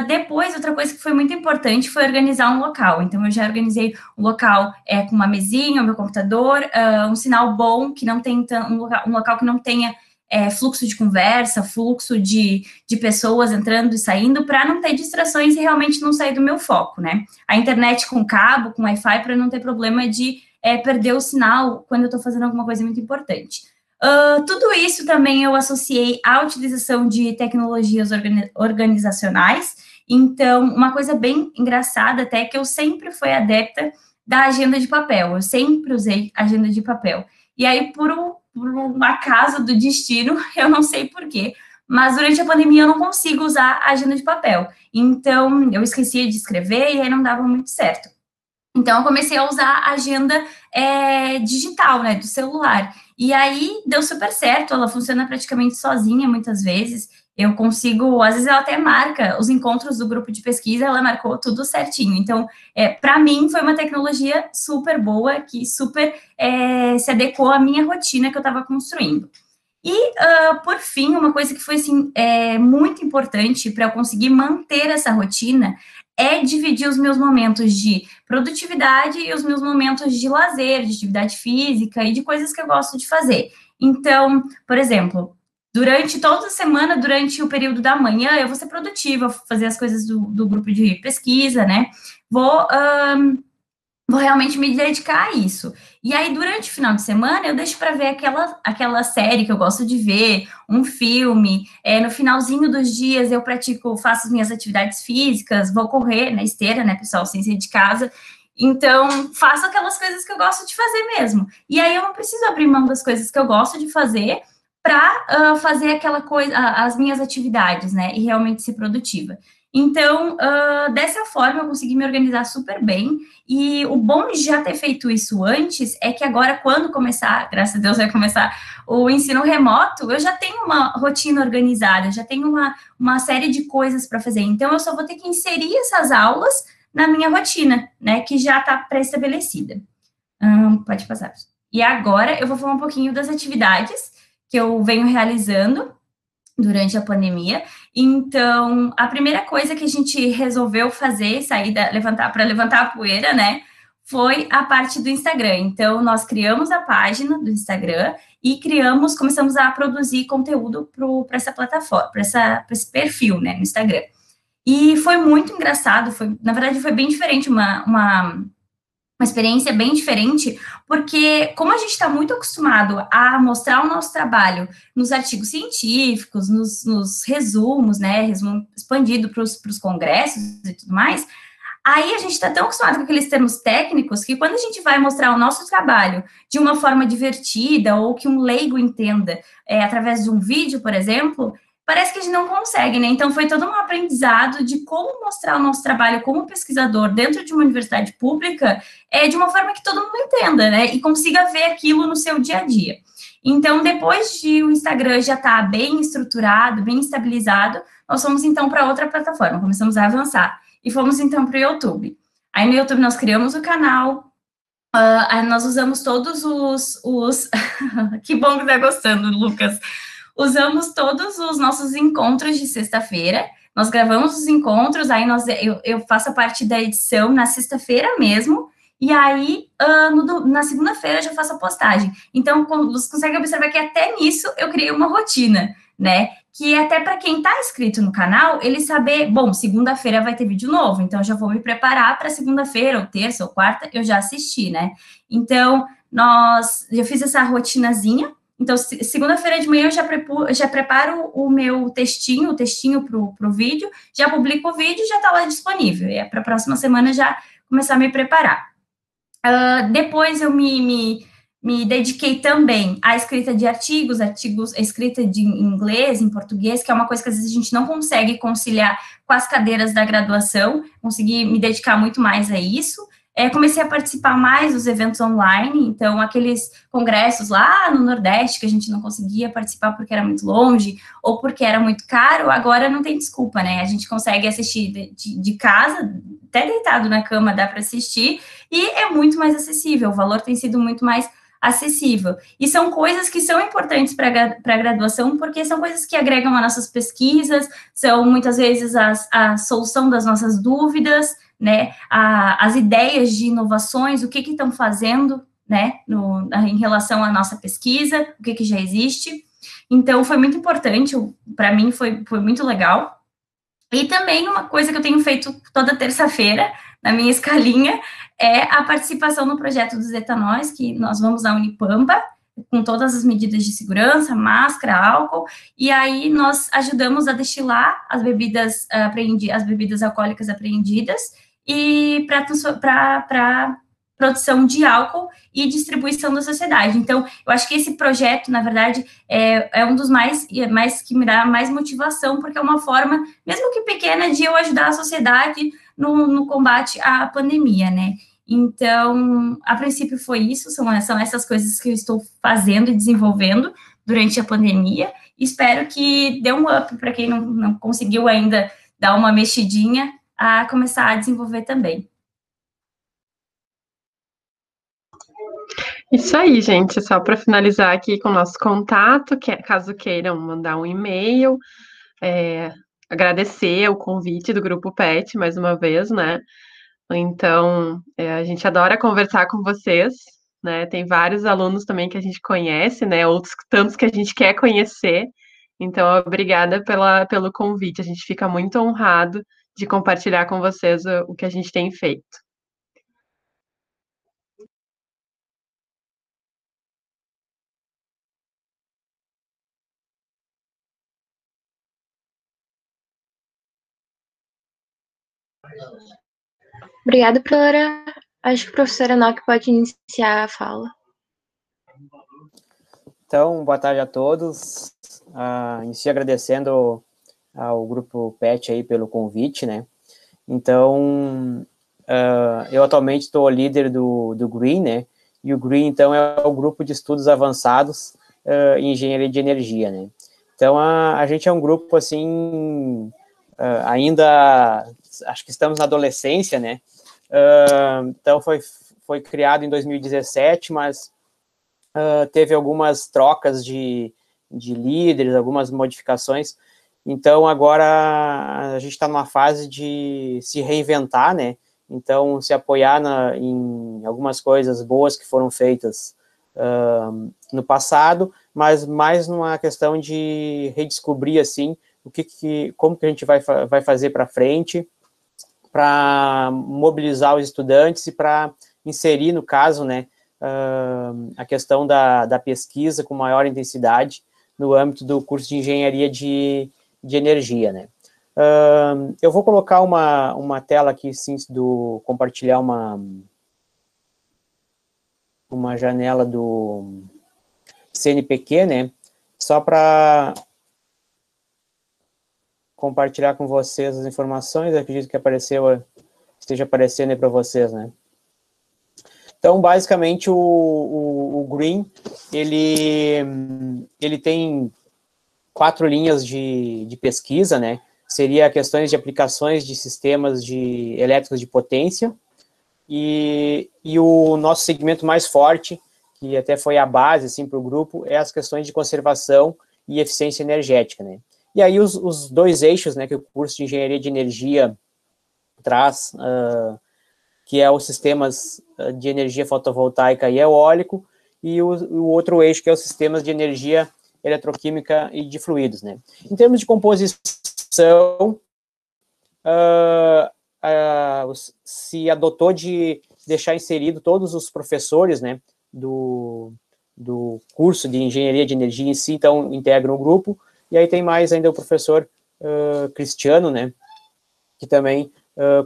Depois, outra coisa que foi muito importante foi organizar um local. Então, eu já organizei um local com uma mesinha, o meu computador, um sinal bom, que não tem um local que não tenha fluxo de conversa, fluxo de pessoas entrando e saindo, para não ter distrações e realmente não sair do meu foco, né? A internet com cabo, com Wi-Fi, para não ter problema de perder o sinal quando eu estou fazendo alguma coisa muito importante. Tudo isso também eu associei à utilização de tecnologias organizacionais. Então, uma coisa bem engraçada até é que eu sempre fui adepta da agenda de papel. Eu sempre usei agenda de papel. E aí, por um acaso do destino, eu não sei porquê, mas durante a pandemia eu não consigo usar a agenda de papel. Então, eu esquecia de escrever e aí não dava muito certo. Então, eu comecei a usar a agenda digital, né, do celular. E aí, deu super certo, ela funciona praticamente sozinha, muitas vezes. Eu consigo, às vezes ela até marca os encontros do grupo de pesquisa, ela marcou tudo certinho. Então, para mim, foi uma tecnologia super boa, que super se adequou à minha rotina que eu estava construindo. E, por fim, uma coisa que foi, assim, muito importante para eu conseguir manter essa rotina é dividir os meus momentos de produtividade e os meus momentos de lazer, de atividade física e de coisas que eu gosto de fazer. Então, por exemplo, durante toda a semana, durante o período da manhã, eu vou ser produtiva, vou fazer as coisas do grupo de pesquisa, né? Vou realmente me dedicar a isso. E aí, durante o final de semana, eu deixo para ver aquela série que eu gosto de ver, um filme. No finalzinho dos dias, eu faço as minhas atividades físicas, vou correr na esteira, né, pessoal, sem sair de casa. Então, faço aquelas coisas que eu gosto de fazer mesmo. E aí, eu não preciso abrir mão das coisas que eu gosto de fazer para fazer aquela coisa, as minhas atividades, né, e realmente ser produtiva. Então, dessa forma, eu consegui me organizar super bem, e o bom de já ter feito isso antes é que agora, quando começar, graças a Deus vai começar o ensino remoto, eu já tenho uma rotina organizada, já tenho uma série de coisas para fazer, então eu só vou ter que inserir essas aulas na minha rotina, né, que já está pré-estabelecida. Pode passar. E agora eu vou falar um pouquinho das atividades que eu venho realizando durante a pandemia. Então, a primeira coisa que a gente resolveu fazer, para levantar a poeira, né, foi a parte do Instagram. Então, nós criamos a página do Instagram e começamos a produzir conteúdo para essa plataforma, para esse perfil, né, no Instagram. E foi muito engraçado, na verdade, foi bem diferente, uma experiência bem diferente, porque como a gente está muito acostumado a mostrar o nosso trabalho nos artigos científicos, nos resumos, né, resumo expandido para os congressos e tudo mais, aí a gente está tão acostumado com aqueles termos técnicos que quando a gente vai mostrar o nosso trabalho de uma forma divertida ou que um leigo entenda através de um vídeo, por exemplo, parece que a gente não consegue, né? Então, foi todo um aprendizado de como mostrar o nosso trabalho como pesquisador dentro de uma universidade pública de uma forma que todo mundo entenda, né? E consiga ver aquilo no seu dia a dia. Então, depois de o Instagram já estar bem estruturado, bem estabilizado, nós fomos, então, para outra plataforma, começamos a avançar. E fomos, então, para o YouTube. Aí, no YouTube, nós criamos o canal, nós usamos todos os... Que bom que tá gostando, Lucas. Usamos todos os nossos encontros de sexta-feira, nós gravamos os encontros, aí eu faço a parte da edição na sexta-feira mesmo, e aí na segunda-feira eu já faço a postagem. Então, você consegue observar que até nisso eu criei uma rotina, né? Que até para quem está inscrito no canal, ele saber, bom, segunda-feira vai ter vídeo novo, então eu já vou me preparar para segunda-feira, ou terça, ou quarta, eu já assisti, né? Então, eu fiz essa rotinazinha. Então, segunda-feira de manhã eu já preparo o meu textinho para o vídeo, já publico o vídeo e já está lá disponível. E para a próxima semana já começar a me preparar. Depois eu me dediquei também à escrita de artigos, a escrita em inglês, em português, que é uma coisa que às vezes a gente não consegue conciliar com as cadeiras da graduação, consegui me dedicar muito mais a isso. Comecei a participar mais dos eventos online, então aqueles congressos lá no Nordeste que a gente não conseguia participar porque era muito longe ou porque era muito caro, agora não tem desculpa, né? A gente consegue assistir de casa, até deitado na cama dá para assistir, e é muito mais acessível, o valor tem sido muito mais acessível. E são coisas que são importantes para a graduação, porque são coisas que agregam as nossas pesquisas, são muitas vezes a solução das nossas dúvidas, né, as ideias de inovações, o que estão fazendo, né, em relação à nossa pesquisa, o que já existe. Então, foi muito importante, para mim foi muito legal. E também uma coisa que eu tenho feito toda terça-feira, na minha escalinha, é a participação no projeto dos etanóis, que nós vamos à Unipampa, com todas as medidas de segurança, máscara, álcool, e aí nós ajudamos a destilar as bebidas alcoólicas apreendidas, e para produção de álcool e distribuição da sociedade. Então, eu acho que esse projeto, na verdade, é um dos mais que me dá mais motivação, porque é uma forma, mesmo que pequena, de eu ajudar a sociedade no combate à pandemia, né? Então, a princípio foi isso, são essas coisas que eu estou fazendo e desenvolvendo durante a pandemia. Espero que dê um up para quem não conseguiu ainda dar uma mexidinha, a começar a desenvolver também. Isso aí, gente. Só para finalizar aqui com o nosso contato, caso queiram mandar um e-mail, agradecer o convite do Grupo PET mais uma vez, né? Então, a gente adora conversar com vocês, né? Tem vários alunos também que a gente conhece, né? Outros tantos que a gente quer conhecer. Então, obrigada pelo convite. A gente fica muito honrado de compartilhar com vocês o que a gente tem feito. Obrigada, professora. Acho que a professora Nock pode iniciar a fala. Então, boa tarde a todos. Inicio agradecendo ao Grupo PET aí pelo convite, né? Então, eu atualmente estou líder do GREEN, né? E o GREEN, então, é o Grupo de Estudos Avançados em Engenharia de Energia, né? Então, a gente é um grupo, assim, ainda, acho que estamos na adolescência, né? Então, foi criado em 2017, mas teve algumas trocas de de líderes, algumas modificações. Então, agora a gente está numa fase de se reinventar, né? Então, se apoiar em algumas coisas boas que foram feitas no passado, mas mais numa questão de redescobrir, assim, como que a gente vai fazer para frente, para mobilizar os estudantes e para inserir, no caso, né, a questão da pesquisa com maior intensidade no âmbito do curso de engenharia de energia, né. Eu vou colocar uma tela aqui, sim, compartilhar uma janela do CNPq, né, só para compartilhar com vocês as informações. Eu acredito que esteja aparecendo aí para vocês, né. Então, basicamente, o Green, ele tem 4 linhas de pesquisa, né, seria questões de aplicações de sistemas elétricos de potência, e o nosso segmento mais forte, que até foi a base, assim, para o grupo, é as questões de conservação e eficiência energética, né. E aí os 2 eixos, né, que o curso de engenharia de energia traz, que é os sistemas de energia fotovoltaica e eólico, e o outro eixo, que é os sistemas de energia eletroquímica e de fluidos, né. Em termos de composição, se adotou de deixar inserido todos os professores, né, do curso de engenharia de energia em si, então integram o grupo. E aí tem mais ainda o professor Cristiano, né, que também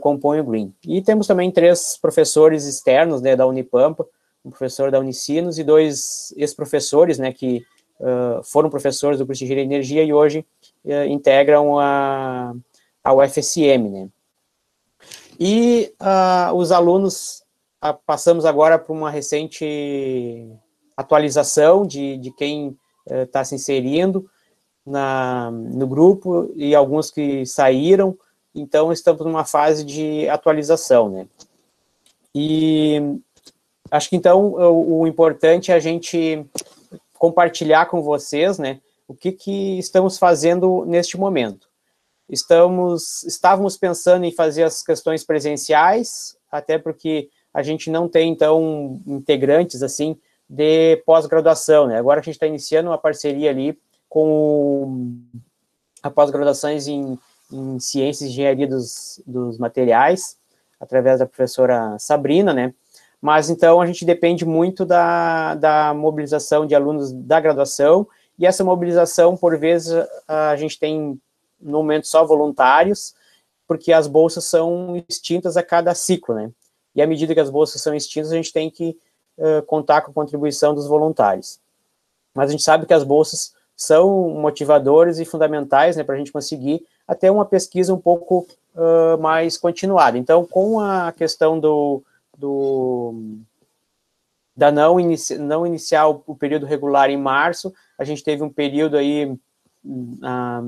compõe o Green. E temos também 3 professores externos, né, da Unipampa, um professor da Unicinos e 2 ex-professores, né, que foram professores do curso de engenharia de energia e hoje integram a UFSM, né. E os alunos, passamos agora por uma recente atualização de quem está se inserindo no grupo, e alguns que saíram, então estamos numa fase de atualização, né. E acho que, então, o importante é a gente compartilhar com vocês, né, o que estamos fazendo neste momento. Estávamos pensando em fazer as questões presenciais, até porque a gente não tem, então, integrantes, assim, de pós-graduação, né. Agora a gente está iniciando uma parceria ali com a pós-graduações em ciências e engenharia dos materiais, através da professora Sabrina, né, mas então a gente depende muito da mobilização de alunos da graduação, e essa mobilização, por vezes, a gente tem, no momento, só voluntários, porque as bolsas são extintas a cada ciclo, né, e à medida que as bolsas são extintas, a gente tem que contar com a contribuição dos voluntários. Mas a gente sabe que as bolsas são motivadores e fundamentais, né, para a gente conseguir até uma pesquisa um pouco mais continuada. Então, com a questão da não iniciar o período regular em março, a gente teve um período aí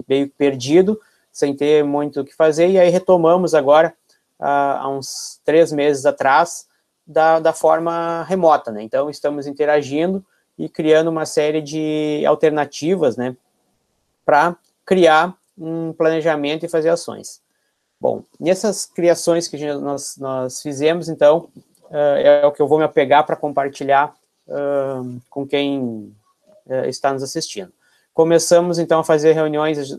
meio perdido, sem ter muito o que fazer, e aí retomamos agora, há uns 3 meses atrás, da forma remota, né? Então, estamos interagindo e criando uma série de alternativas, né, para criar um planejamento e fazer ações. Bom, nessas criações que nós fizemos, então, é o que eu vou me apegar para compartilhar com quem está nos assistindo. Começamos, então, a fazer reuniões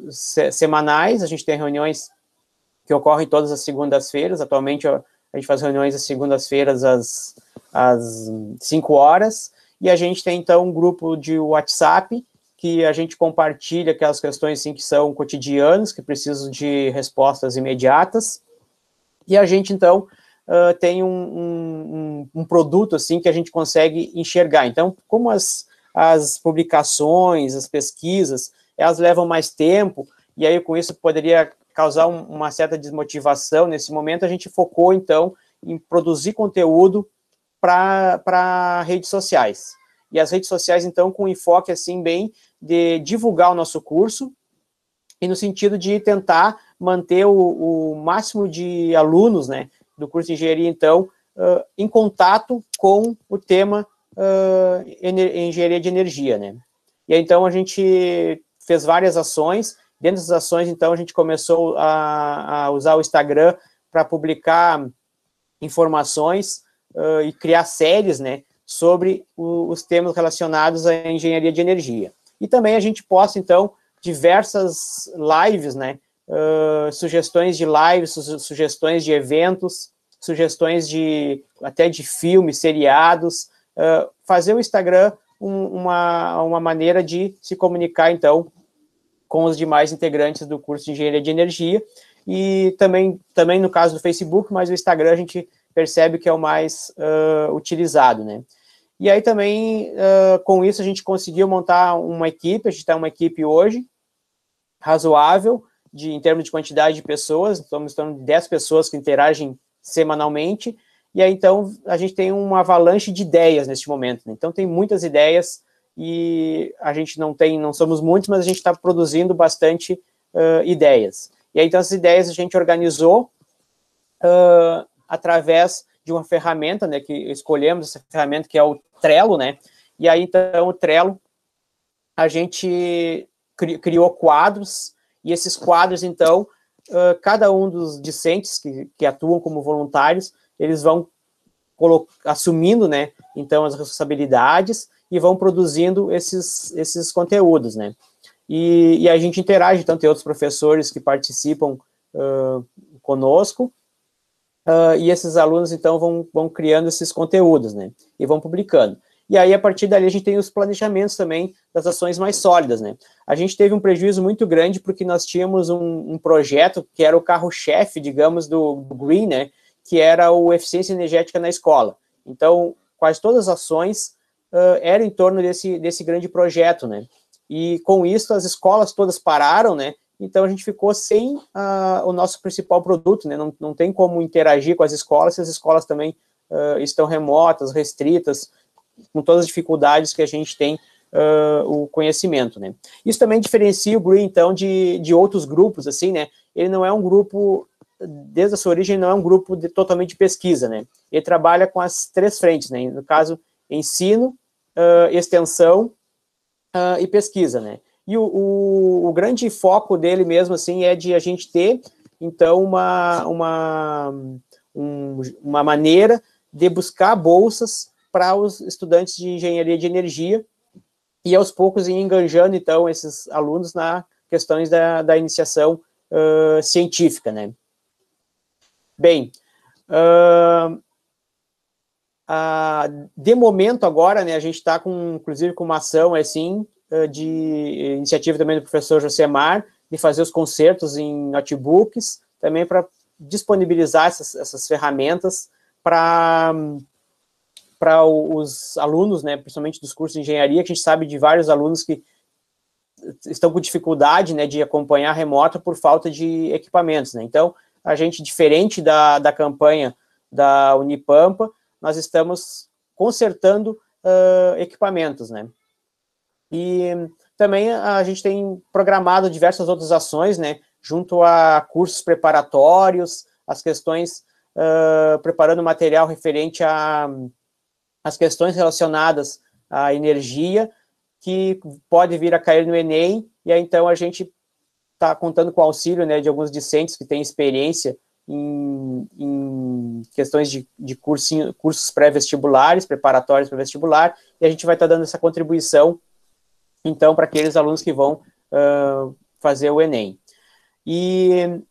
semanais. A gente tem reuniões que ocorrem todas as segundas-feiras. Atualmente, a gente faz reuniões às segundas-feiras às 5 horas, e a gente tem, então, um grupo de WhatsApp, que a gente compartilha aquelas questões, assim, que são cotidianas, que precisam de respostas imediatas, e a gente, então, tem um produto, assim, que a gente consegue enxergar. Então, como as publicações, as pesquisas, elas levam mais tempo, e aí com isso poderia causar uma certa desmotivação nesse momento, a gente focou, então, em produzir conteúdo para redes sociais. E as redes sociais, então, com enfoque, assim, bem de divulgar o nosso curso, e no sentido de tentar manter o máximo de alunos, né, do curso de engenharia, então, em contato com o tema engenharia de energia, né. e aí, então, a gente fez várias ações. Dentro das ações, então, a gente começou a usar o Instagram para publicar informações e criar séries, né, sobre os temas relacionados à engenharia de energia. E também a gente posta, então, diversas lives, né, sugestões de lives, sugestões de eventos, sugestões até de filmes, seriados, fazer o Instagram uma maneira de se comunicar, então, com os demais integrantes do curso de Engenharia de Energia, e também no caso do Facebook, mas o Instagram a gente percebe que é o mais utilizado, né? E aí também, com isso, a gente conseguiu montar uma equipe, a gente está uma equipe hoje razoável, em termos de quantidade de pessoas, estamos de 10 pessoas que interagem semanalmente, e aí então a gente tem uma avalanche de ideias neste momento, né? Então tem muitas ideias, e a gente não somos muitos, mas a gente está produzindo bastante ideias. E aí então essas ideias a gente organizou através de uma ferramenta, né, que escolhemos essa ferramenta, que é o Trello, né, e aí, então, o Trello, a gente criou quadros, e esses quadros, então, cada um dos discentes que atuam como voluntários, eles vão assumindo, né, então, as responsabilidades, e vão produzindo esses conteúdos, né, e a gente interage, então, tem outros professores que participam conosco, e esses alunos, então, vão criando esses conteúdos, né, e vão publicando. E aí, a partir dali, a gente tem os planejamentos também das ações mais sólidas, né. A gente teve um prejuízo muito grande, porque nós tínhamos um projeto que era o carro-chefe, digamos, do Green, né, que era o Eficiência Energética na Escola. Então, quase todas as ações eram em torno desse grande projeto, né. E, com isso, as escolas todas pararam, né, então a gente ficou sem o nosso principal produto, né, não tem como interagir com as escolas, se as escolas também estão remotas, restritas, com todas as dificuldades que a gente tem o conhecimento, né. Isso também diferencia o Green, então, de outros grupos, assim, né, ele não é um grupo, desde a sua origem, não é um grupo totalmente de pesquisa, né, ele trabalha com as 3 frentes, né, no caso, ensino, extensão e pesquisa, né. E o grande foco dele mesmo, assim, é de a gente ter, então, uma maneira de buscar bolsas para os estudantes de engenharia de energia, e aos poucos ir enganjando, então, esses alunos na questões da iniciação científica, né. Bem, de momento agora, né, a gente está inclusive com uma ação, assim, de iniciativa também do professor Josemar, de fazer os concertos em notebooks, também para disponibilizar essas ferramentas para os alunos, né, principalmente dos cursos de engenharia, que a gente sabe de vários alunos que estão com dificuldade, né, de acompanhar remoto por falta de equipamentos, né. Então, a gente, diferente da campanha da Unipampa, nós estamos consertando equipamentos, né. E também a gente tem programado diversas outras ações, né, junto a cursos preparatórios, as questões, preparando material referente às questões relacionadas à energia, que pode vir a cair no Enem, e aí então a gente está contando com o auxílio, né, de alguns discentes que têm experiência em questões de cursos pré-vestibulares, preparatórios para vestibular, e a gente vai estar dando essa contribuição, então, para aqueles alunos que vão fazer o Enem. E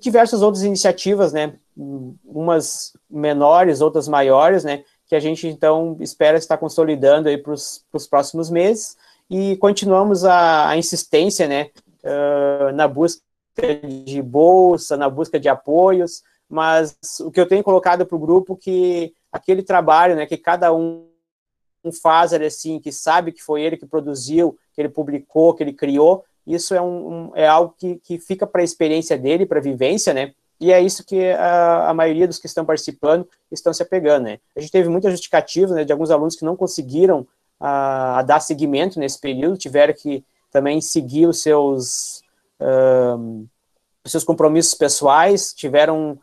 diversas outras iniciativas, né, umas menores, outras maiores, né, que a gente, então, espera estar consolidando aí para os próximos meses, e continuamos a insistência, né, na busca de bolsa, na busca de apoios, mas o que eu tenho colocado para o grupo, que aquele trabalho, né, que cada um faz, assim, que sabe que foi ele que produziu, que ele publicou, que ele criou, isso é algo que fica para a experiência dele, para a vivência, né, e é isso que a maioria dos que estão participando estão se apegando, né. A gente teve muita justificativa, né, de alguns alunos que não conseguiram a dar seguimento nesse período, tiveram que também seguir os seus compromissos pessoais, tiveram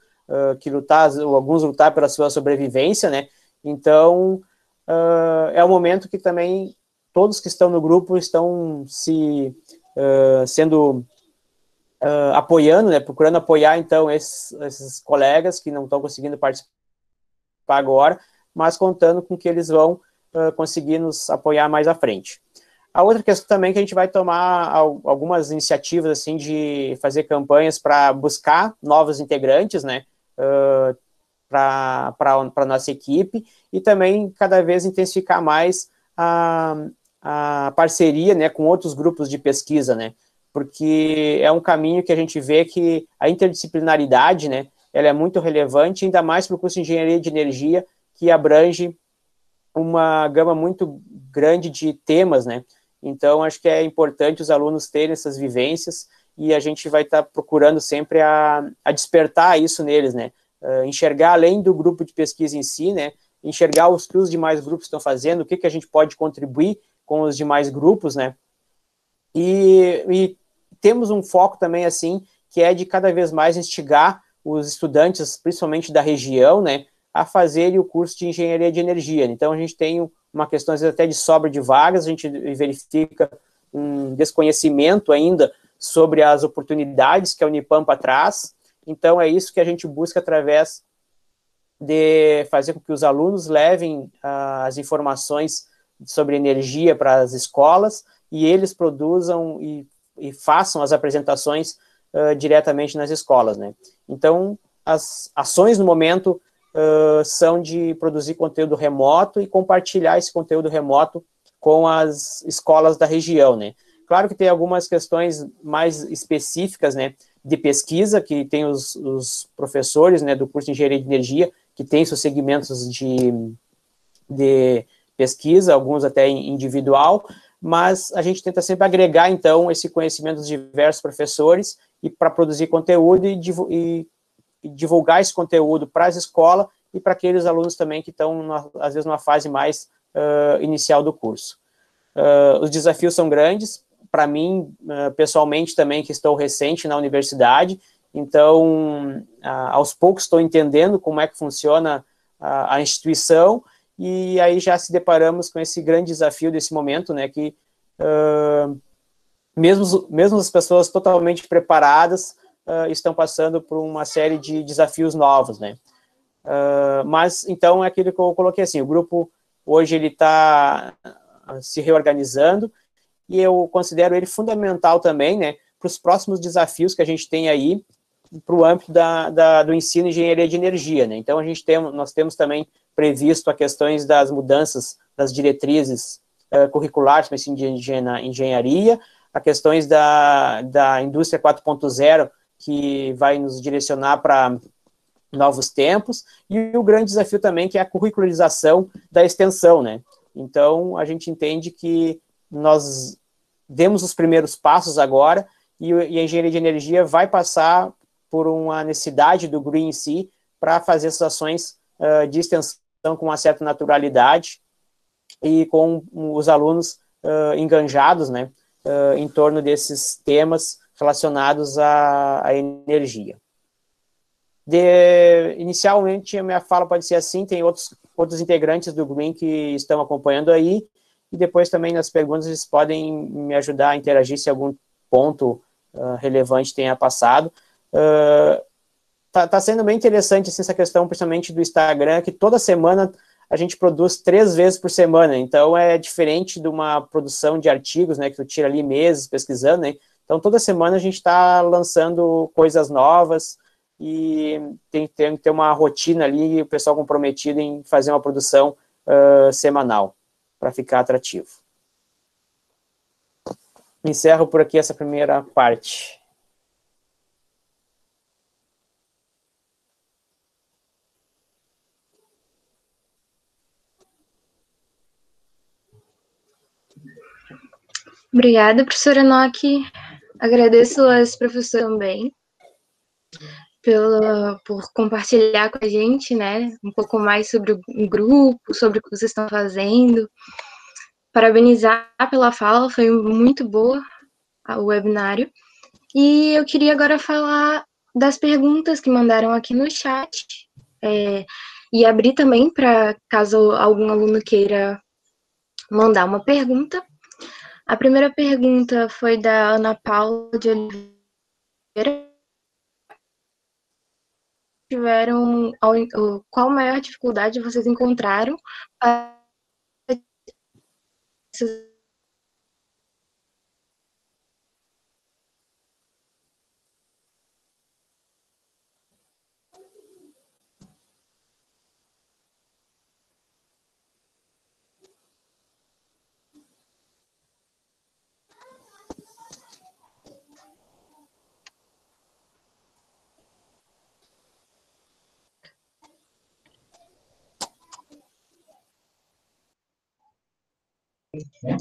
que lutar, alguns lutar pela sua sobrevivência, né, então é um momento que também todos que estão no grupo estão apoiando, né, procurando apoiar, então, esses colegas que não estão conseguindo participar agora, mas contando com que eles vão conseguir nos apoiar mais à frente. A outra questão também é que a gente vai tomar algumas iniciativas, assim, de fazer campanhas para buscar novos integrantes, né, para a nossa equipe, e também cada vez intensificar mais a parceria, né, com outros grupos de pesquisa, né, porque é um caminho que a gente vê que a interdisciplinaridade, né, ela é muito relevante, ainda mais para o curso de Engenharia de Energia, que abrange uma gama muito grande de temas, né, então acho que é importante os alunos terem essas vivências, e a gente vai estar procurando sempre a despertar isso neles, né, enxergar além do grupo de pesquisa em si, né, enxergar os que os demais grupos estão fazendo, o que a gente pode contribuir com os demais grupos, né, e temos um foco também, assim, que é de cada vez mais instigar os estudantes, principalmente da região, né, a fazerem o curso de Engenharia de Energia. Então, a gente tem uma questão, às vezes, até de sobra de vagas, a gente verifica um desconhecimento ainda sobre as oportunidades que a Unipampa traz. Então, é isso que a gente busca através de fazer com que os alunos levem as informações sobre energia para as escolas e eles produzam e façam as apresentações diretamente nas escolas, né? Então, as ações no momento são de produzir conteúdo remoto e compartilhar esse conteúdo remoto com as escolas da região, né? Claro que tem algumas questões mais específicas, né, de pesquisa, que tem os professores, né, do curso de Engenharia de Energia, que tem seus segmentos de pesquisa, alguns até individual, mas a gente tenta sempre agregar, então, esse conhecimento dos diversos professores e para produzir conteúdo e divulgar esse conteúdo para as escolas e para aqueles alunos também que estão, às vezes, numa fase mais inicial do curso. Os desafios são grandes, para mim, pessoalmente também, que estou recente na universidade, então, aos poucos estou entendendo como é que funciona a instituição, e aí já se deparamos com esse grande desafio desse momento, né, que mesmo as pessoas totalmente preparadas estão passando por uma série de desafios novos, né. Mas, então, é aquilo que eu coloquei assim, o grupo hoje ele está se reorganizando, e eu considero ele fundamental também, né, para os próximos desafios que a gente tem aí, para o âmbito do ensino em engenharia de energia, né. Então, nós temos também previsto as questões das mudanças das diretrizes curriculares para o ensino de engenharia, as questões da indústria 4.0, que vai nos direcionar para novos tempos, e o grande desafio também, que é a curricularização da extensão, né. Então, a gente entende que nós demos os primeiros passos agora, e a engenharia de energia vai passar por uma necessidade do Green em si para fazer essas ações de extensão com uma certa naturalidade e com os alunos enganjados, né, em torno desses temas relacionados à energia. Inicialmente, a minha fala pode ser assim, tem outros integrantes do Green que estão acompanhando aí, e depois também nas perguntas eles podem me ajudar a interagir se algum ponto relevante tenha passado. Tá sendo bem interessante assim, essa questão, principalmente do Instagram, que toda semana a gente produz 3 vezes por semana, então é diferente de uma produção de artigos, né, que tu tira ali meses pesquisando, né, então toda semana a gente está lançando coisas novas, e tem que ter uma rotina ali, o pessoal comprometido em fazer uma produção semanal, para ficar atrativo. Encerro por aqui essa primeira parte. Obrigada, professora Nock. Agradeço as professoras também por compartilhar com a gente, né, um pouco mais sobre o grupo, sobre o que vocês estão fazendo. Parabenizar pela fala, foi muito boa o webinário. E eu queria agora falar das perguntas que mandaram aqui no chat, e abrir também para caso algum aluno queira mandar uma pergunta. A primeira pergunta foi da Ana Paula de Oliveira. Qual a maior dificuldade vocês encontraram para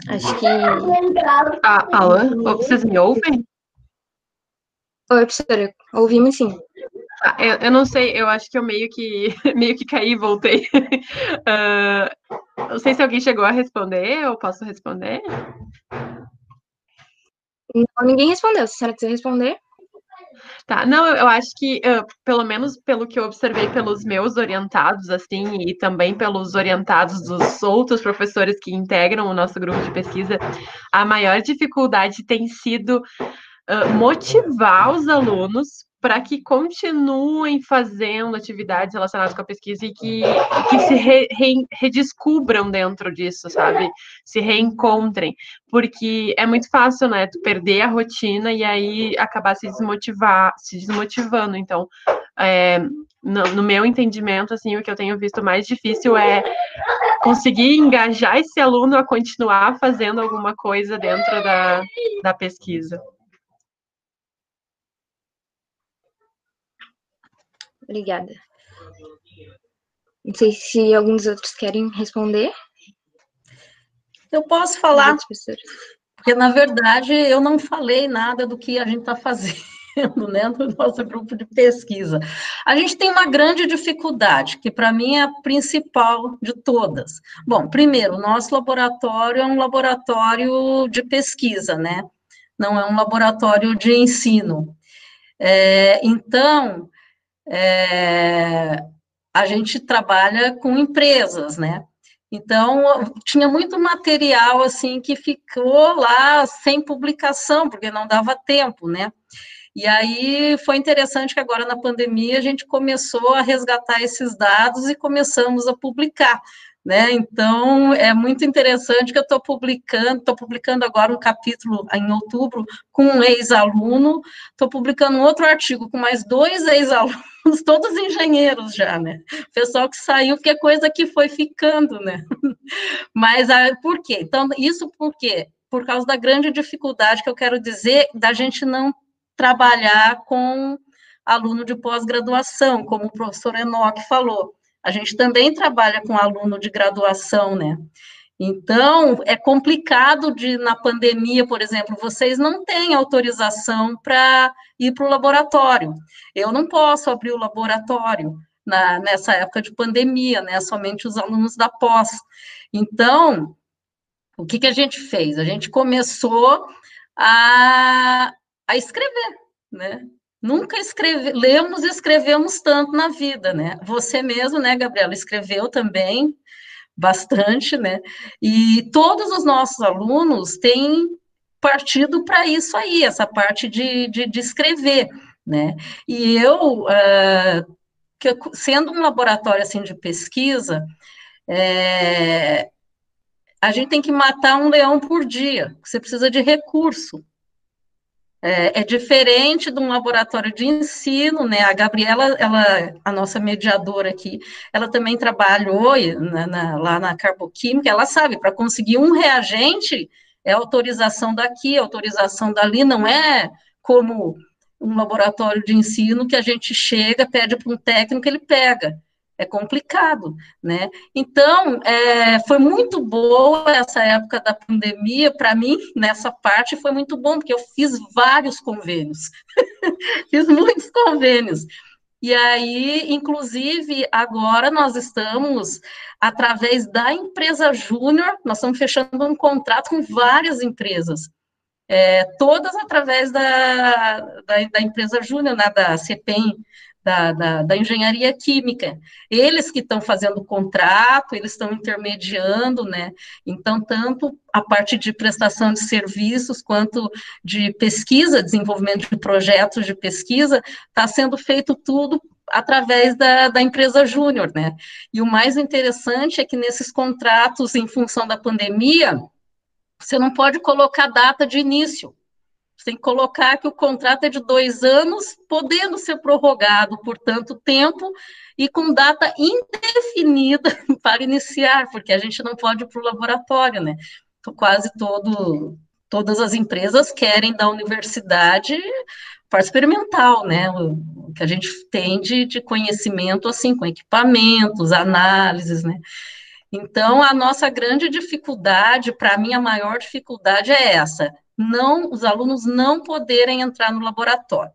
Acho que... Alô? Vocês me ouvem? Oi, professora, ouvimos sim. Eu não sei, eu acho que eu meio que caí e voltei. Não sei se alguém chegou a responder, eu posso responder? Não, ninguém respondeu. Se a senhora quiser responder. Tá, não, eu acho que, pelo menos pelo que eu observei pelos meus orientados, assim, e também pelos orientados dos outros professores que integram o nosso grupo de pesquisa, a maior dificuldade tem sido motivar os alunos para que continuem fazendo atividades relacionadas com a pesquisa e que se redescubram dentro disso, sabe? Se reencontrem. Porque é muito fácil, né? Tu perder a rotina e aí acabar se desmotivando. Então, no meu entendimento, assim, o que eu tenho visto mais difícil é conseguir engajar esse aluno a continuar fazendo alguma coisa dentro da pesquisa. Obrigada. Não sei se alguns outros querem responder. Eu posso falar, porque, na verdade, eu não falei nada do que a gente está fazendo, né, no nosso grupo de pesquisa. A gente tem uma grande dificuldade, que, para mim, é a principal de todas. Bom, primeiro, o nosso laboratório é um laboratório de pesquisa, né? Não é um laboratório de ensino. Então, a gente trabalha com empresas, né? Então, tinha muito material, assim, que ficou lá sem publicação, porque não dava tempo, né? E aí, foi interessante que agora, na pandemia, a gente começou a resgatar esses dados e começamos a publicar, né? Então, é muito interessante que eu estou publicando agora um capítulo em outubro com um ex-aluno, estou publicando um outro artigo com mais 2 ex-alunos, todos engenheiros já, né? Pessoal que saiu, porque é coisa que foi ficando, né? Mas por quê? Então, isso por quê? Por causa da grande dificuldade que eu quero dizer da gente não trabalhar com aluno de pós-graduação, como o professor Enoque falou. A gente também trabalha com aluno de graduação, né? Então, é complicado na pandemia, por exemplo, vocês não têm autorização para ir para o laboratório. Eu não posso abrir o laboratório nessa época de pandemia, né? Somente os alunos da pós. Então, o que a gente fez? A gente começou a escrever, né? Nunca lemos e escrevemos tanto na vida, né? Você mesmo, né, Gabriela, escreveu também bastante, né? E todos os nossos alunos têm partido para isso aí, essa parte de escrever, né? E sendo um laboratório assim de pesquisa, a gente tem que matar um leão por dia, você precisa de recurso. É diferente de um laboratório de ensino, né? A Gabriela, a nossa mediadora aqui, ela também trabalhou lá na Carboquímica, ela sabe, para conseguir um reagente, é autorização daqui, autorização dali, não é como um laboratório de ensino que a gente chega, pede para um técnico, ele pega. É complicado, né? Então, foi muito boa essa época da pandemia, para mim, nessa parte, foi muito bom, porque eu fiz vários convênios, fiz muitos convênios, e aí, inclusive, agora nós estamos, através da empresa Júnior, nós estamos fechando um contrato com várias empresas, todas através da empresa júnior, né, da CPEM, da engenharia química. Eles que estão fazendo o contrato, eles estão intermediando, né? Então, tanto a parte de prestação de serviços, quanto de pesquisa, desenvolvimento de projetos de pesquisa, está sendo feito tudo através da empresa júnior, né? E o mais interessante é que nesses contratos, em função da pandemia, você não pode colocar data de início. Você tem que colocar que o contrato é de 2 anos, podendo ser prorrogado por tanto tempo e com data indefinida para iniciar, porque a gente não pode ir para o laboratório, né? Então, todas as empresas querem da universidade parte experimental, né? O que a gente tem de conhecimento, assim, com equipamentos, análises, né? Então, a nossa grande dificuldade, para mim, a maior dificuldade é essa, os alunos não poderem entrar no laboratório.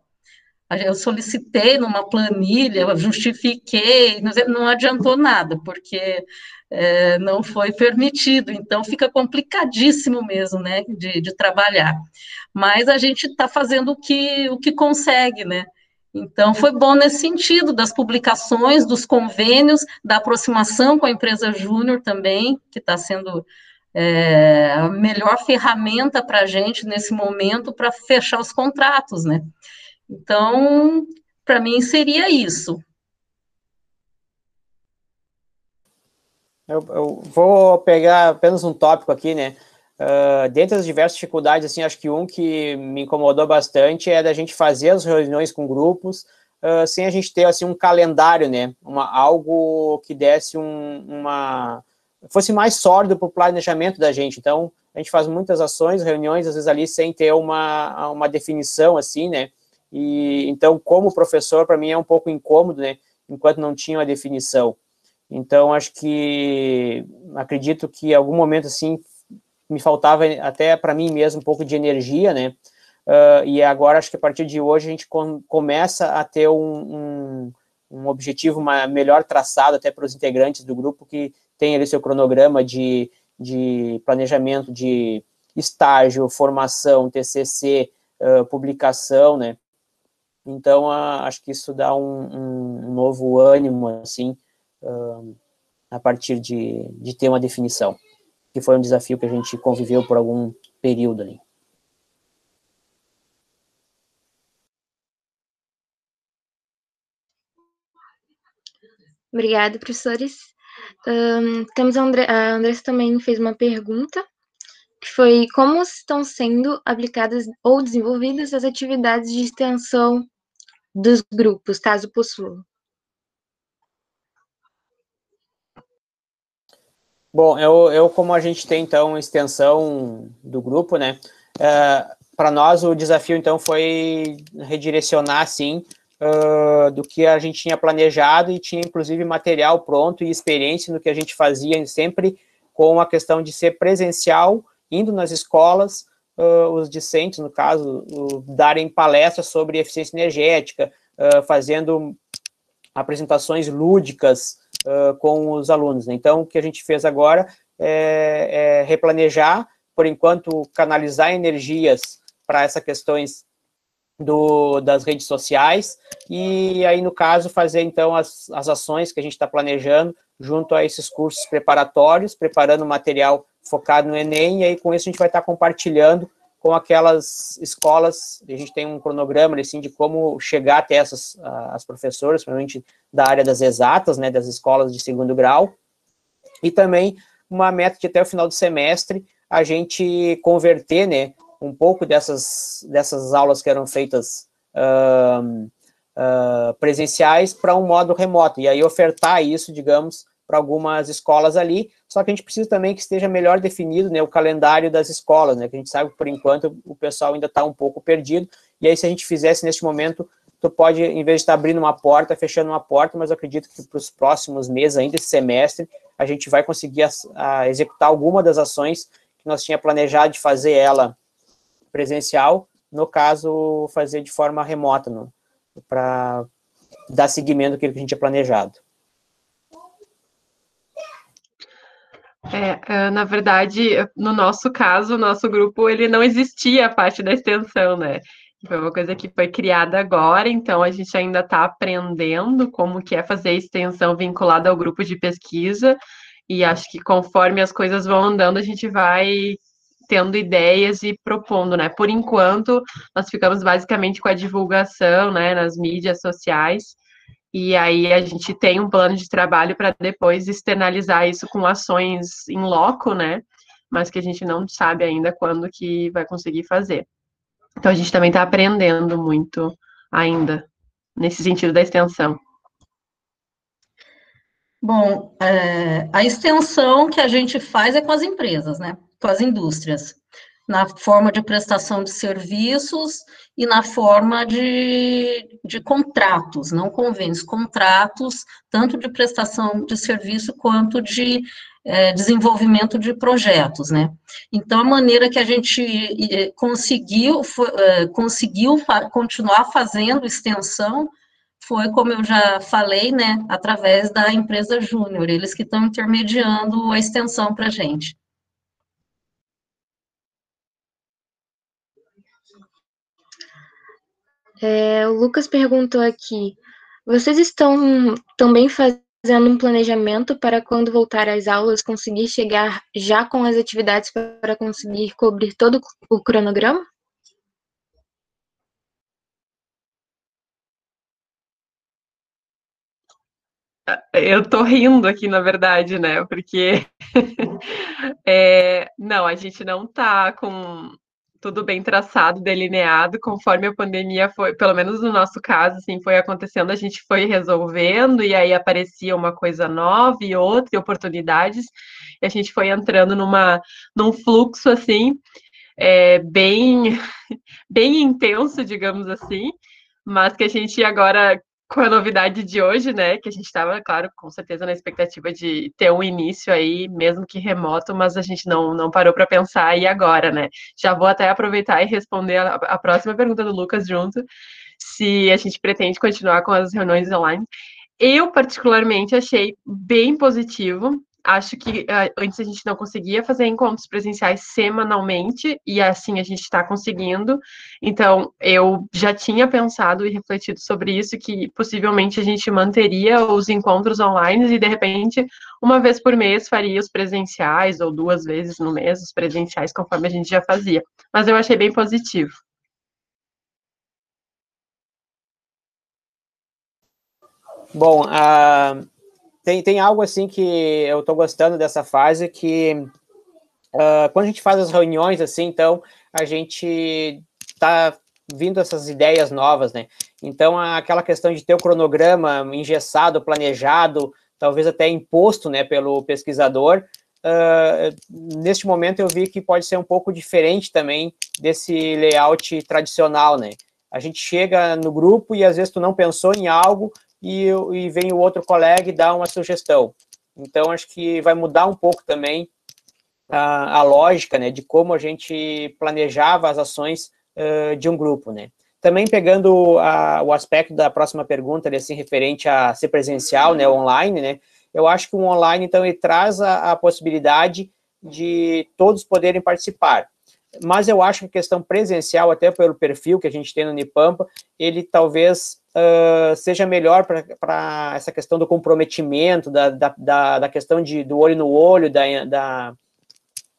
Eu solicitei numa planilha, eu justifiquei, não adiantou nada, porque não foi permitido, então fica complicadíssimo mesmo, né, de trabalhar. Mas a gente está fazendo o que consegue, né? Então, foi bom nesse sentido, das publicações, dos convênios, da aproximação com a empresa júnior também, que está sendo a melhor ferramenta para a gente nesse momento para fechar os contratos, né? Então, para mim, seria isso. Eu vou pegar apenas um tópico aqui, né? Dentre as diversas dificuldades, assim, acho que um que me incomodou bastante é da gente fazer as reuniões com grupos sem a gente ter, assim, um calendário, né? Algo que desse fosse mais sólido para o planejamento da gente. Então, a gente faz muitas ações, reuniões, às vezes ali sem ter uma definição, assim, né? E então, como professor, para mim é um pouco incômodo, né? Enquanto não tinha uma definição. Então, acredito que em algum momento, assim, me faltava até para mim mesmo um pouco de energia, né? E agora, acho que a partir de hoje, a gente começa a ter um objetivo melhor traçado até para os integrantes do grupo que tem ali seu cronograma de planejamento de estágio, formação, TCC, publicação, né? Então, acho que isso dá um novo ânimo, assim, a partir de ter uma definição, que foi um desafio que a gente conviveu por algum período ali. Obrigada, professores. Temos a Andressa também fez uma pergunta, que foi como estão sendo aplicadas ou desenvolvidas as atividades de extensão dos grupos, caso possuam. Bom, como a gente tem, então, extensão do grupo, né, para nós o desafio, então, foi redirecionar, assim, do que a gente tinha planejado e tinha, inclusive, material pronto e experiência no que a gente fazia sempre com a questão de ser presencial, indo nas escolas, os discentes, no caso, darem palestras sobre eficiência energética, fazendo apresentações lúdicas com os alunos. Então, o que a gente fez agora é replanejar, por enquanto, canalizar energias para essas questões das redes sociais, e aí, no caso, fazer, então, as ações que a gente está planejando junto a esses cursos preparatórios, preparando material focado no Enem, e aí, com isso, a gente vai estar compartilhando com aquelas escolas. A gente tem um cronograma, assim, de como chegar até as professoras, principalmente da área das exatas, né, das escolas de segundo grau, e também uma meta de até o final do semestre a gente converter, né, um pouco dessas aulas que eram feitas presenciais para um modo remoto, e aí ofertar isso, digamos, para algumas escolas ali, só que a gente precisa também que esteja melhor definido, né, o calendário das escolas, né, que a gente sabe que, por enquanto, o pessoal ainda está um pouco perdido, e aí se a gente fizesse neste momento, tu pode, em vez de estar abrindo uma porta, fechando uma porta, mas eu acredito que para os próximos meses, ainda esse semestre, a gente vai conseguir executar alguma das ações que nós tinha planejado de fazer ela presencial, no caso, fazer de forma remota, para dar seguimento àquilo que a gente tinha planejado. Na verdade, no nosso caso, o nosso grupo, ele não existia a parte da extensão, né? Foi uma coisa que foi criada agora, então a gente ainda está aprendendo como que é fazer a extensão vinculada ao grupo de pesquisa, e acho que conforme as coisas vão andando, a gente vai tendo ideias e propondo, né? Por enquanto, nós ficamos basicamente com a divulgação, né, nas mídias sociais, e aí a gente tem um plano de trabalho para depois externalizar isso com ações em loco, né? Mas que a gente não sabe ainda quando que vai conseguir fazer. Então a gente também está aprendendo muito ainda nesse sentido da extensão. Bom, a extensão que a gente faz é com as empresas, né? Com as indústrias, na forma de prestação de serviços e na forma de contratos, não convênios, contratos, tanto de prestação de serviço quanto de desenvolvimento de projetos, né? Então, a maneira que a gente conseguiu continuar fazendo extensão foi, como eu já falei, né, através da empresa Júnior, eles que estão intermediando a extensão para a gente. O Lucas perguntou aqui, vocês estão também fazendo um planejamento para quando voltar às aulas conseguir chegar já com as atividades para conseguir cobrir todo o cronograma? Eu tô rindo aqui, na verdade, né? Porque não, a gente não tá com tudo bem traçado, delineado, conforme a pandemia foi, pelo menos no nosso caso, assim, foi acontecendo, a gente foi resolvendo, e aí aparecia uma coisa nova e outra, e oportunidades, e a gente foi entrando num fluxo, assim, bem, bem intenso, digamos assim, mas que a gente agora, com a novidade de hoje, né, que a gente estava, claro, com certeza na expectativa de ter um início aí, mesmo que remoto, mas a gente não parou para pensar e agora, né? Já vou até aproveitar e responder a próxima pergunta do Lucas junto, se a gente pretende continuar com as reuniões online. Eu, particularmente, achei bem positivo. Acho que antes a gente não conseguia fazer encontros presenciais semanalmente, e assim a gente está conseguindo. Então, eu já tinha pensado e refletido sobre isso, que possivelmente a gente manteria os encontros online e, de repente, uma vez por mês faria os presenciais, ou 2 vezes no mês os presenciais, conforme a gente já fazia. Mas eu achei bem positivo. Bom, tem algo assim que eu estou gostando dessa fase, que quando a gente faz as reuniões assim, então a gente está vindo essas ideias novas, né? Então aquela questão de ter o cronograma engessado, planejado, talvez até imposto, né, pelo pesquisador, neste momento eu vi que pode ser um pouco diferente também desse layout tradicional, né? A gente chega no grupo e às vezes tu não pensou em algo, e vem o outro colega e dá uma sugestão. Então, acho que vai mudar um pouco também a lógica, né, de como a gente planejava as ações de um grupo, né. Também pegando o aspecto da próxima pergunta, assim, referente a ser presencial, né, online, né, eu acho que o online, então, ele traz a possibilidade de todos poderem participar. Mas eu acho que a questão presencial, até pelo perfil que a gente tem no Unipampa, ele talvez seja melhor para essa questão do comprometimento, da questão do olho no olho,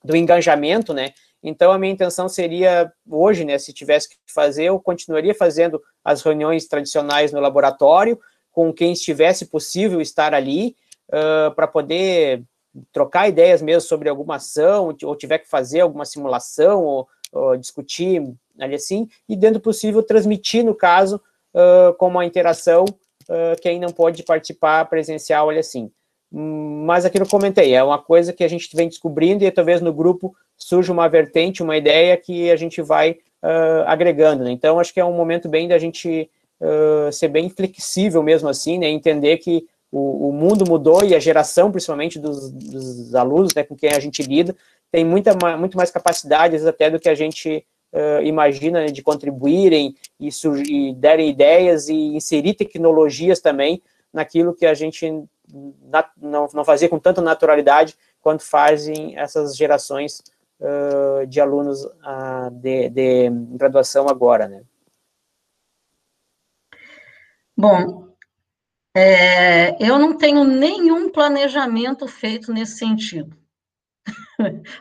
do engajamento, né? Então, a minha intenção seria, hoje, né, se tivesse que fazer, eu continuaria fazendo as reuniões tradicionais no laboratório, com quem estivesse possível estar ali, para poder trocar ideias mesmo sobre alguma ação, ou tiver que fazer alguma simulação, ou discutir ali assim, e dentro do possível transmitir, no caso, como uma interação, quem não pode participar presencial, olha assim. Mas aqui eu comentei, é uma coisa que a gente vem descobrindo, e talvez no grupo surja uma vertente, uma ideia que a gente vai agregando, né? Então, acho que é um momento bem da gente ser bem flexível mesmo assim, né? Entender que o mundo mudou, e a geração, principalmente dos alunos, né, com quem a gente lida, tem muito mais capacidade, às vezes até do que a gente imagina, né, de contribuírem e derem ideias e inserir tecnologias também naquilo que a gente não fazia com tanta naturalidade, quando fazem essas gerações de alunos de graduação agora, né? Bom, eu não tenho nenhum planejamento feito nesse sentido,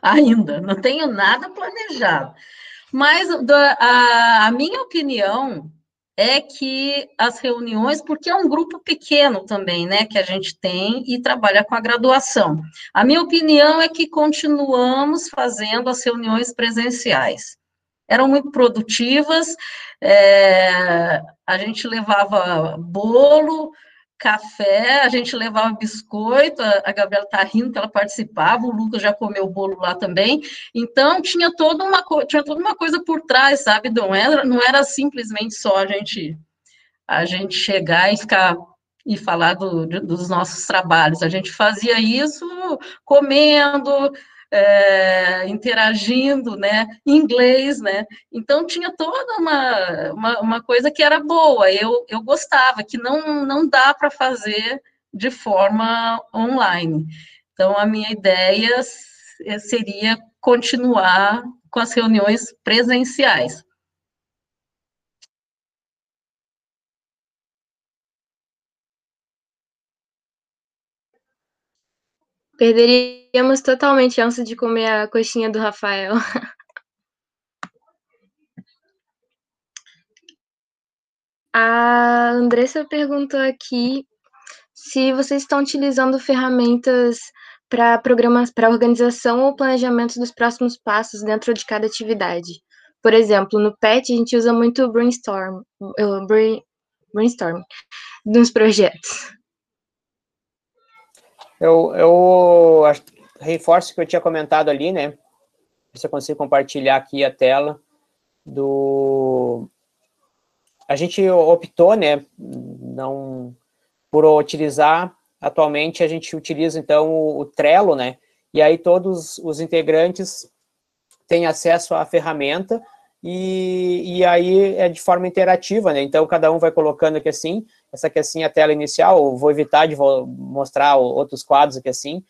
ainda, não tenho nada planejado, mas a minha opinião é que as reuniões, porque é um grupo pequeno também, né, que a gente tem e trabalha com a graduação. A minha opinião é que continuamos fazendo as reuniões presenciais. Eram muito produtivas, a gente levava bolo, café, a gente levava biscoito, a Gabriela está rindo que ela participava, o Lucas já comeu o bolo lá também, então tinha toda uma coisa por trás, sabe, não era simplesmente só a gente chegar e falar dos nossos trabalhos, a gente fazia isso comendo, interagindo, né, em inglês, né, então tinha toda uma coisa que era boa, eu gostava, que não dá para fazer de forma online. Então, a minha ideia seria continuar com as reuniões presenciais. Perderíamos totalmente a ânsia de comer a coxinha do Rafael. A Andressa perguntou aqui se vocês estão utilizando ferramentas para programas, para organização ou planejamento dos próximos passos dentro de cada atividade. Por exemplo, no PET a gente usa muito o brainstorm nos projetos. Eu reforço o que eu tinha comentado ali, né? Se eu consigo compartilhar aqui a tela A gente optou, né, por utilizar, atualmente a gente utiliza, então, o Trello, né? E aí todos os integrantes têm acesso à ferramenta e aí é de forma interativa, né? Então, cada um vai colocando aqui assim, essa aqui assim é a tela inicial, eu vou evitar de mostrar outros quadros aqui assim.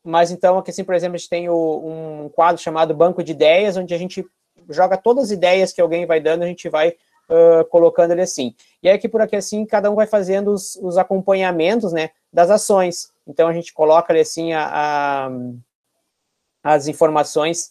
Mas então, aqui assim, por exemplo, a gente tem um quadro chamado Banco de Ideias, onde a gente joga todas as ideias que alguém vai dando, a gente vai colocando ele assim. E aí aqui por aqui assim, cada um vai fazendo os acompanhamentos, né, das ações. Então, a gente coloca ali assim as informações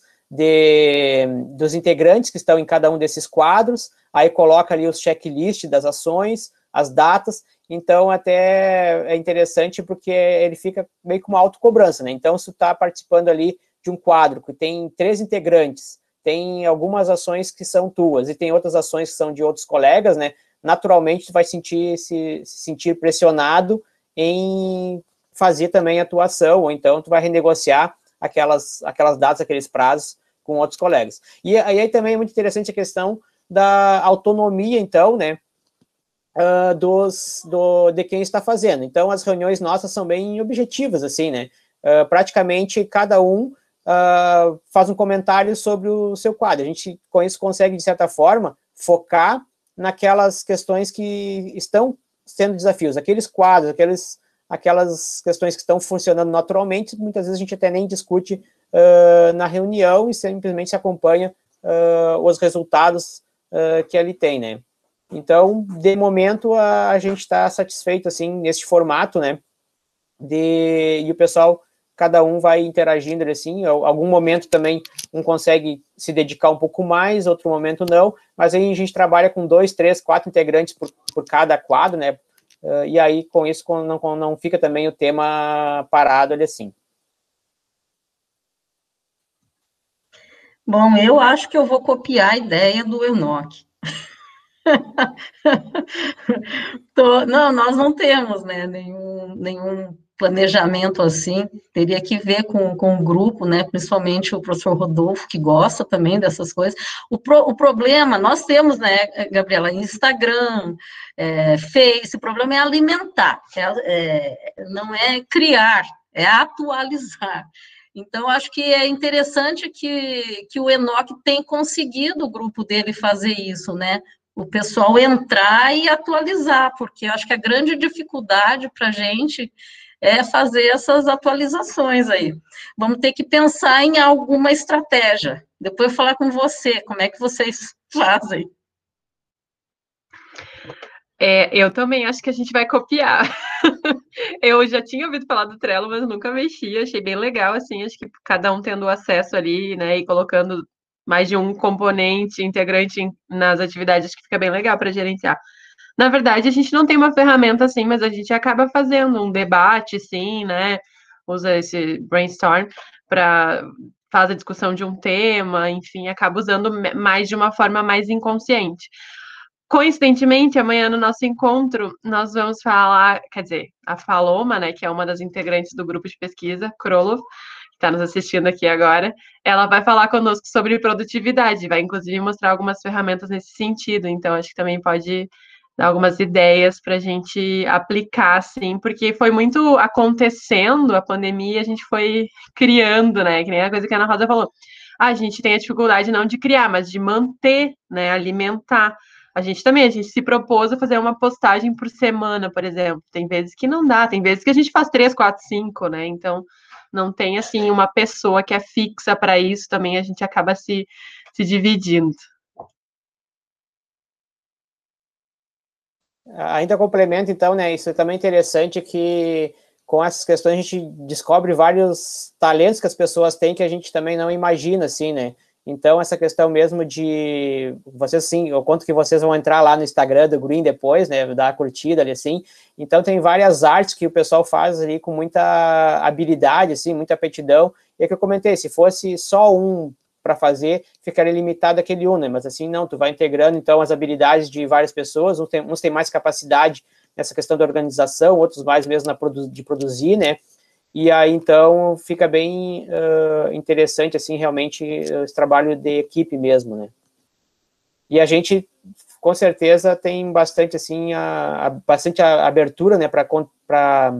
dos integrantes que estão em cada um desses quadros, aí coloca ali os checklists das ações, as datas, então até é interessante porque ele fica meio com uma autocobrança, né? Então, se tu está participando ali de um quadro que tem 3 integrantes, tem algumas ações que são tuas e tem outras ações que são de outros colegas, né? Naturalmente, tu vai se sentir pressionado em fazer também a tua ação, ou então tu vai renegociar aquelas datas, aqueles prazos com outros colegas. E aí também é muito interessante a questão da autonomia, então, né, de quem está fazendo. Então, as reuniões nossas são bem objetivas, assim, né, praticamente cada um faz um comentário sobre o seu quadro. A gente, com isso, consegue, de certa forma, focar naquelas questões que estão sendo desafios, aqueles quadros, aquelas questões que estão funcionando naturalmente, muitas vezes a gente até nem discute na reunião e simplesmente se acompanha os resultados que ali tem, né? Então, de momento, a gente está satisfeito, assim, nesse formato, né? E o pessoal, cada um vai interagindo, assim, algum momento também um consegue se dedicar um pouco mais, outro momento não, mas aí a gente trabalha com 2, 3, 4 integrantes por cada quadro, né? E aí, com isso, não fica também o tema parado ali assim. Bom, eu acho que eu vou copiar a ideia do Enoque. Não, nós não temos, né, nenhum planejamento assim, teria que ver com o grupo, né, principalmente o professor Rodolfo, que gosta também dessas coisas. O problema, nós temos, né, Gabriela, Instagram, Face, o problema é alimentar, não é criar, é atualizar. Então, acho que é interessante que o Enoque tem conseguido o grupo dele fazer isso, né, o pessoal entrar e atualizar, porque eu acho que a grande dificuldade para a gente é fazer essas atualizações aí. Vamos ter que pensar em alguma estratégia. Depois eu falar com você, como é que vocês fazem. Eu também acho que a gente vai copiar. Eu já tinha ouvido falar do Trello, mas nunca mexi. Achei bem legal, assim. Acho que cada um tendo acesso ali, né, e colocando mais de um componente integrante nas atividades, acho que fica bem legal para gerenciar. Na verdade, a gente não tem uma ferramenta assim, mas a gente acaba fazendo um debate, sim, né? Usa esse brainstorm para fazer a discussão de um tema, enfim, acaba usando mais de uma forma mais inconsciente. Coincidentemente, amanhã no nosso encontro, nós vamos falar, quer dizer, a Faloma, né, que é uma das integrantes do grupo de pesquisa, Krolov, que está nos assistindo aqui agora, ela vai falar conosco sobre produtividade, vai inclusive mostrar algumas ferramentas nesse sentido, então acho que também pode dar algumas ideias para a gente aplicar, assim, porque foi muito acontecendo a pandemia, a gente foi criando, né, que nem a coisa que a Ana Rosa falou. A gente tem a dificuldade não de criar, mas de manter, né, alimentar. A gente se propôs a fazer uma postagem por semana, por exemplo. Tem vezes que não dá, tem vezes que a gente faz 3, 4, 5, né? Então, não tem, assim, uma pessoa que é fixa para isso, também a gente acaba se dividindo. Ainda complemento, então, né, isso é também interessante que com essas questões a gente descobre vários talentos que as pessoas têm que a gente também não imagina, assim, né? Então, essa questão mesmo de vocês, sim, o quanto que vocês vão entrar lá no Instagram do Green depois, né, dar a curtida ali, assim. Então, tem várias artes que o pessoal faz ali com muita habilidade, assim, muita aptidão. E é que eu comentei, se fosse só um para fazer, ficaria limitado aquele um, né? Mas assim, não, tu vai integrando, então, as habilidades de várias pessoas, uns têm mais capacidade nessa questão da organização, outros mais mesmo de produzir, né? E aí, então, fica bem interessante, assim, realmente, esse trabalho de equipe mesmo, né? E a gente, com certeza, tem bastante, assim, bastante abertura, né, para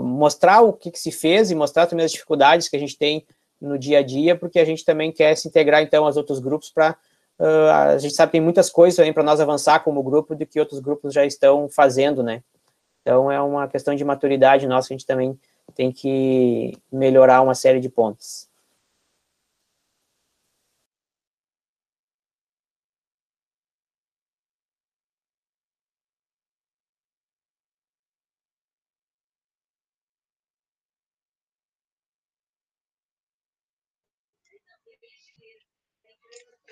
mostrar o que se fez e mostrar também as dificuldades que a gente tem no dia a dia, porque a gente também quer se integrar, então, aos outros grupos para... a gente sabe que tem muitas coisas também para nós avançar como grupo do que outros grupos já estão fazendo, né? Então, é uma questão de maturidade nossa, a gente também tem que melhorar uma série de pontos.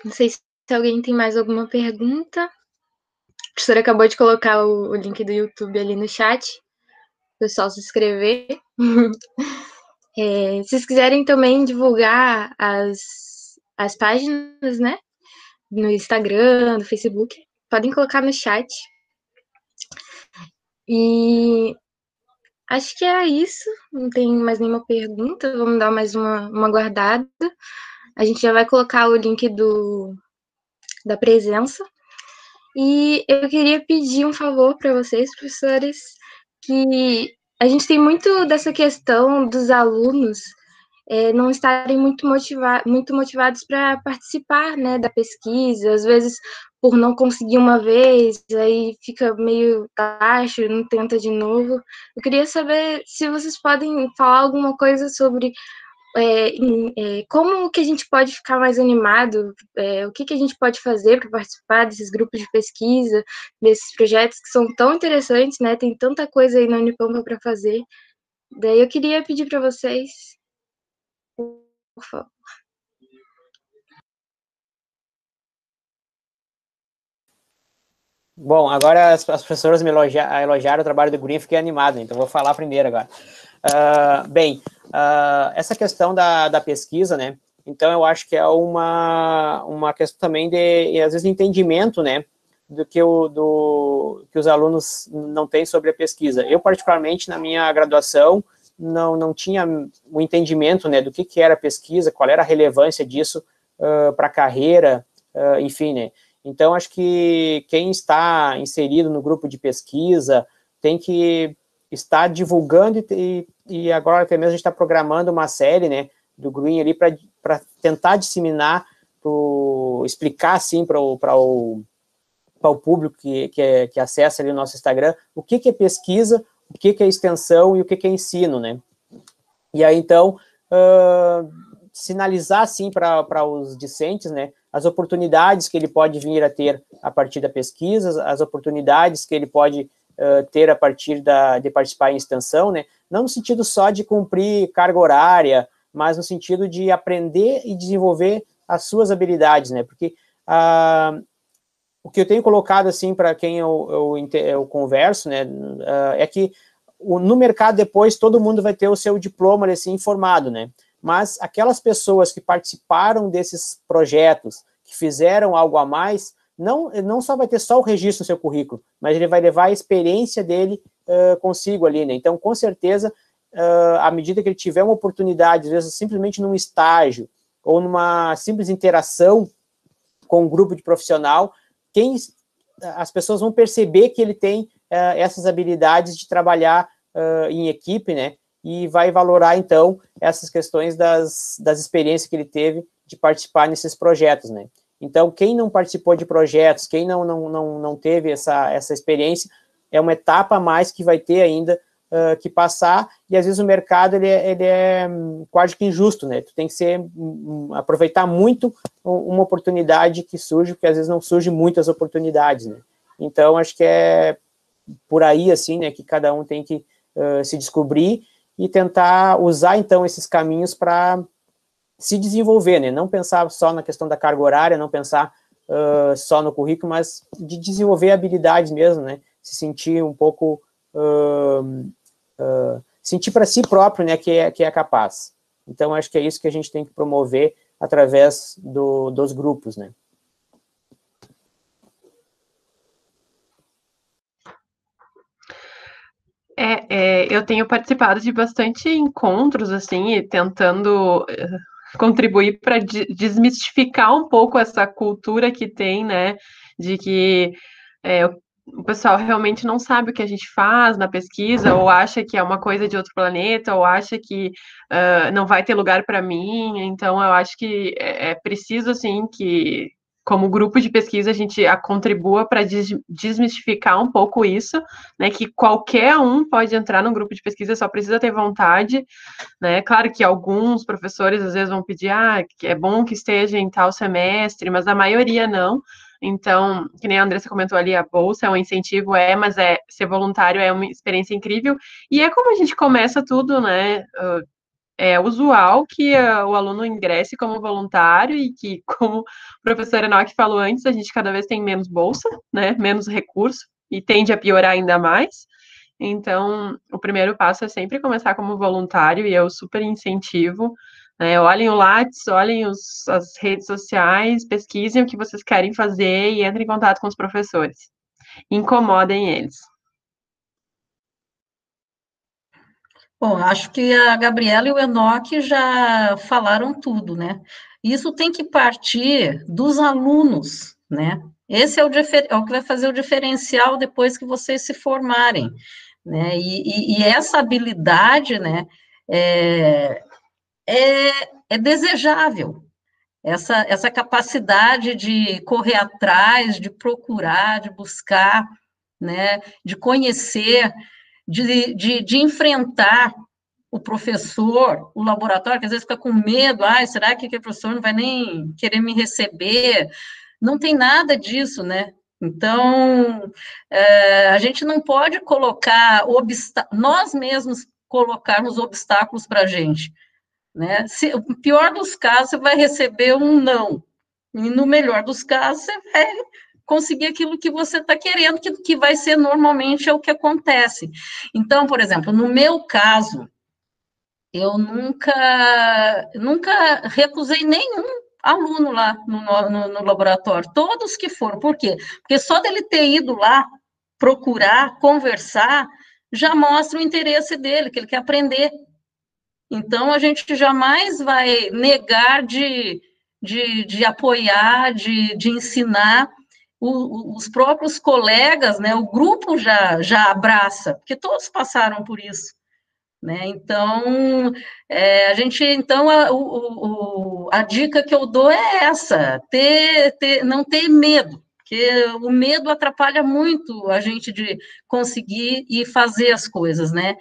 Não sei se alguém tem mais alguma pergunta. A professora acabou de colocar o link do YouTube ali no chat. O pessoal se inscrever. Se vocês quiserem também divulgar as páginas, né? No Instagram, no Facebook, podem colocar no chat. E acho que é isso. Não tem mais nenhuma pergunta. Vamos dar mais uma guardada. A gente já vai colocar o link da presença. E eu queria pedir um favor para vocês, professores, que a gente tem muito dessa questão dos alunos não estarem muito motivados para participar, né, da pesquisa, às vezes por não conseguir uma vez, aí fica meio baixo, não tenta de novo. Eu queria saber se vocês podem falar alguma coisa sobre como que a gente pode ficar mais animado, o que a gente pode fazer para participar desses grupos de pesquisa, desses projetos que são tão interessantes, né? Tem tanta coisa aí na Unipampa para fazer. Daí eu queria pedir para vocês, por favor. Bom, agora as professoras me elogiaram o trabalho do Green, fiquei animado, então vou falar primeiro agora. Essa questão da pesquisa, né, então eu acho que é uma questão também de, às vezes, de entendimento, né, do que os alunos não têm sobre a pesquisa. Eu, particularmente, na minha graduação, não tinha o entendimento, né, do que era a pesquisa, qual era a relevância disso para a carreira, enfim, né. Então, acho que quem está inserido no grupo de pesquisa tem que estar divulgando e agora até mesmo a gente está programando uma série, né, do Green ali para tentar disseminar, explicar assim para o público que acessa ali o nosso Instagram o que é pesquisa, o que é extensão e o que é ensino, né? E aí, então, sinalizar, assim, para os discentes, né, as oportunidades que ele pode vir a ter a partir da pesquisa, as oportunidades que ele pode ter a partir de participar em extensão, né, não no sentido só de cumprir carga horária, mas no sentido de aprender e desenvolver as suas habilidades, né, porque o que eu tenho colocado, assim, para quem eu converso, né, é que no mercado depois todo mundo vai ter o seu diploma, assim, formado, né, mas aquelas pessoas que participaram desses projetos, que fizeram algo a mais, não só vai ter só o registro no seu currículo, mas ele vai levar a experiência dele consigo ali, né? Então, com certeza, à medida que ele tiver uma oportunidade, às vezes simplesmente num estágio, ou numa simples interação com um grupo de profissional, as pessoas vão perceber que ele tem essas habilidades de trabalhar em equipe, né? E vai valorar, então, essas questões das experiências que ele teve de participar nesses projetos, né? Então, quem não participou de projetos, quem não teve essa experiência, é uma etapa a mais que vai ter ainda que passar, e às vezes o mercado ele é quase que injusto, né? Tu tem que aproveitar muito uma oportunidade que surge, porque às vezes não surgem muitas oportunidades, né? Então, acho que é por aí, assim, né, que cada um tem que se descobrir e tentar usar, então, esses caminhos para se desenvolver, né? Não pensar só na questão da carga horária, não pensar só no currículo, mas de desenvolver habilidades mesmo, né? Se sentir um pouco... sentir para si próprio, né, que é capaz. Então, acho que é isso que a gente tem que promover através dos grupos, né? Eu tenho participado de bastante encontros, assim, e tentando contribuir para desmistificar um pouco essa cultura que tem, né, de que o pessoal realmente não sabe o que a gente faz na pesquisa, ou acha que é uma coisa de outro planeta, ou acha que não vai ter lugar para mim. Então, eu acho que é preciso, assim, que, como grupo de pesquisa, a gente contribua para desmistificar um pouco isso, né, que qualquer um pode entrar num grupo de pesquisa, só precisa ter vontade, né? Claro que alguns professores às vezes vão pedir, que é bom que esteja em tal semestre, mas a maioria não. Então, que nem a Andressa comentou ali, a bolsa é um incentivo, mas ser voluntário é uma experiência incrível, e é como a gente começa tudo, né? É usual que o aluno ingresse como voluntário e que, como o professor Enoch falou antes, a gente cada vez tem menos bolsa, né? Menos recurso, e tende a piorar ainda mais. Então, o primeiro passo é sempre começar como voluntário, e eu super incentivo, né? Olhem o Lattes, olhem as redes sociais, pesquisem o que vocês querem fazer e entrem em contato com os professores. Incomodem eles. Bom, acho que a Gabriela e o Enoch já falaram tudo, né? Isso tem que partir dos alunos, né? Esse é o que vai fazer o diferencial depois que vocês se formarem, né? E essa habilidade, né, é desejável. Essa capacidade de correr atrás, de procurar, de buscar, né, de conhecer, de enfrentar o professor, o laboratório, que às vezes fica com medo, será que aquele professor não vai nem querer me receber? Não tem nada disso, né? Então, a gente não pode colocar nós mesmos colocarmos obstáculos para a gente, né? O pior dos casos, você vai receber um não, e no melhor dos casos, você vai conseguir aquilo que você está querendo, que vai ser normalmente o que acontece. Então, por exemplo, no meu caso, eu nunca recusei nenhum aluno lá no laboratório, todos que foram. Por quê? Porque só dele ter ido lá procurar, conversar, já mostra o interesse dele, que ele quer aprender. Então, a gente jamais vai negar de apoiar, de ensinar. Os próprios colegas, né, o grupo já abraça, porque todos passaram por isso. Né? Então, a dica que eu dou é essa, não ter medo, porque o medo atrapalha muito a gente de conseguir e fazer as coisas, né?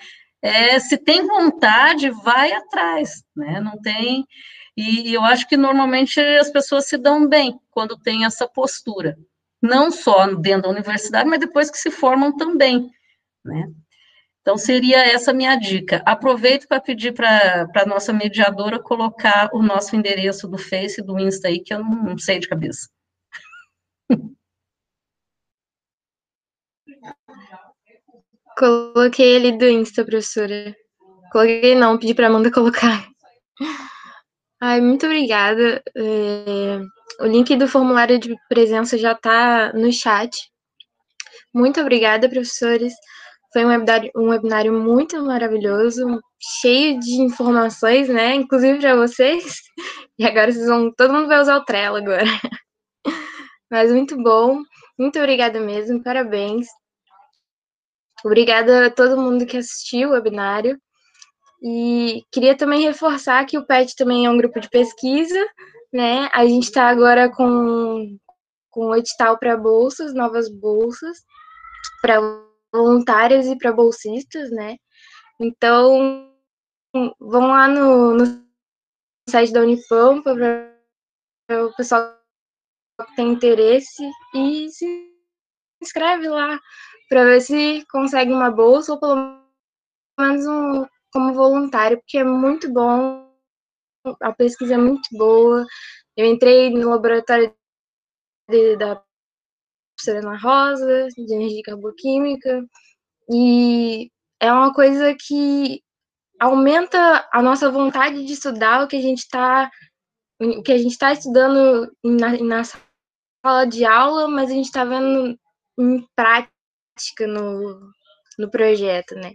Se tem vontade, vai atrás, né? Não tem... E eu acho que normalmente as pessoas se dão bem quando tem essa postura, não só dentro da universidade, mas depois que se formam também, né? Então, seria essa a minha dica. Aproveito para pedir para a nossa mediadora colocar o nosso endereço do Face e do Insta aí, que eu não sei de cabeça. Coloquei ele do Insta, professora. Coloquei não, pedi para Amanda colocar. Ai, muito obrigada. O link do formulário de presença já está no chat. Muito obrigada, professores. Foi um webinário muito maravilhoso, cheio de informações, né? Inclusive para vocês. E agora todo mundo vai usar o Trello agora. Mas muito bom. Muito obrigada mesmo, parabéns. Obrigada a todo mundo que assistiu o webinário. E queria também reforçar que o PET também é um grupo de pesquisa, né? A gente está agora com o edital para bolsas, novas bolsas, para voluntárias e para bolsistas, né? Então, vão lá no site da Unipampa para o pessoal que tem interesse e se inscreve lá para ver se consegue uma bolsa ou pelo menos como voluntário, porque é muito bom, a pesquisa é muito boa. Eu entrei no laboratório da professora Ana Rosa, de energia carboquímica, e é uma coisa que aumenta a nossa vontade de estudar o que a gente está estudando na sala de aula, mas a gente está vendo em prática no projeto, né?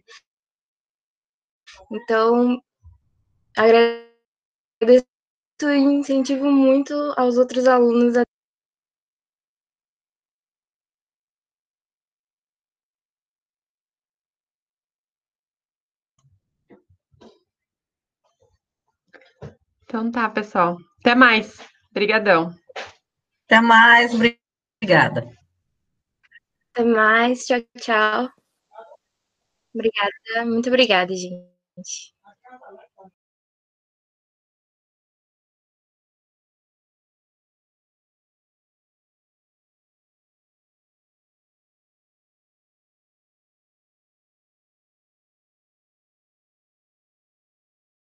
Então, agradeço e incentivo muito aos outros alunos a... Então tá, pessoal. Até mais. Obrigadão. Até mais, obrigada. Até mais, tchau, tchau. Obrigada, muito obrigada, gente.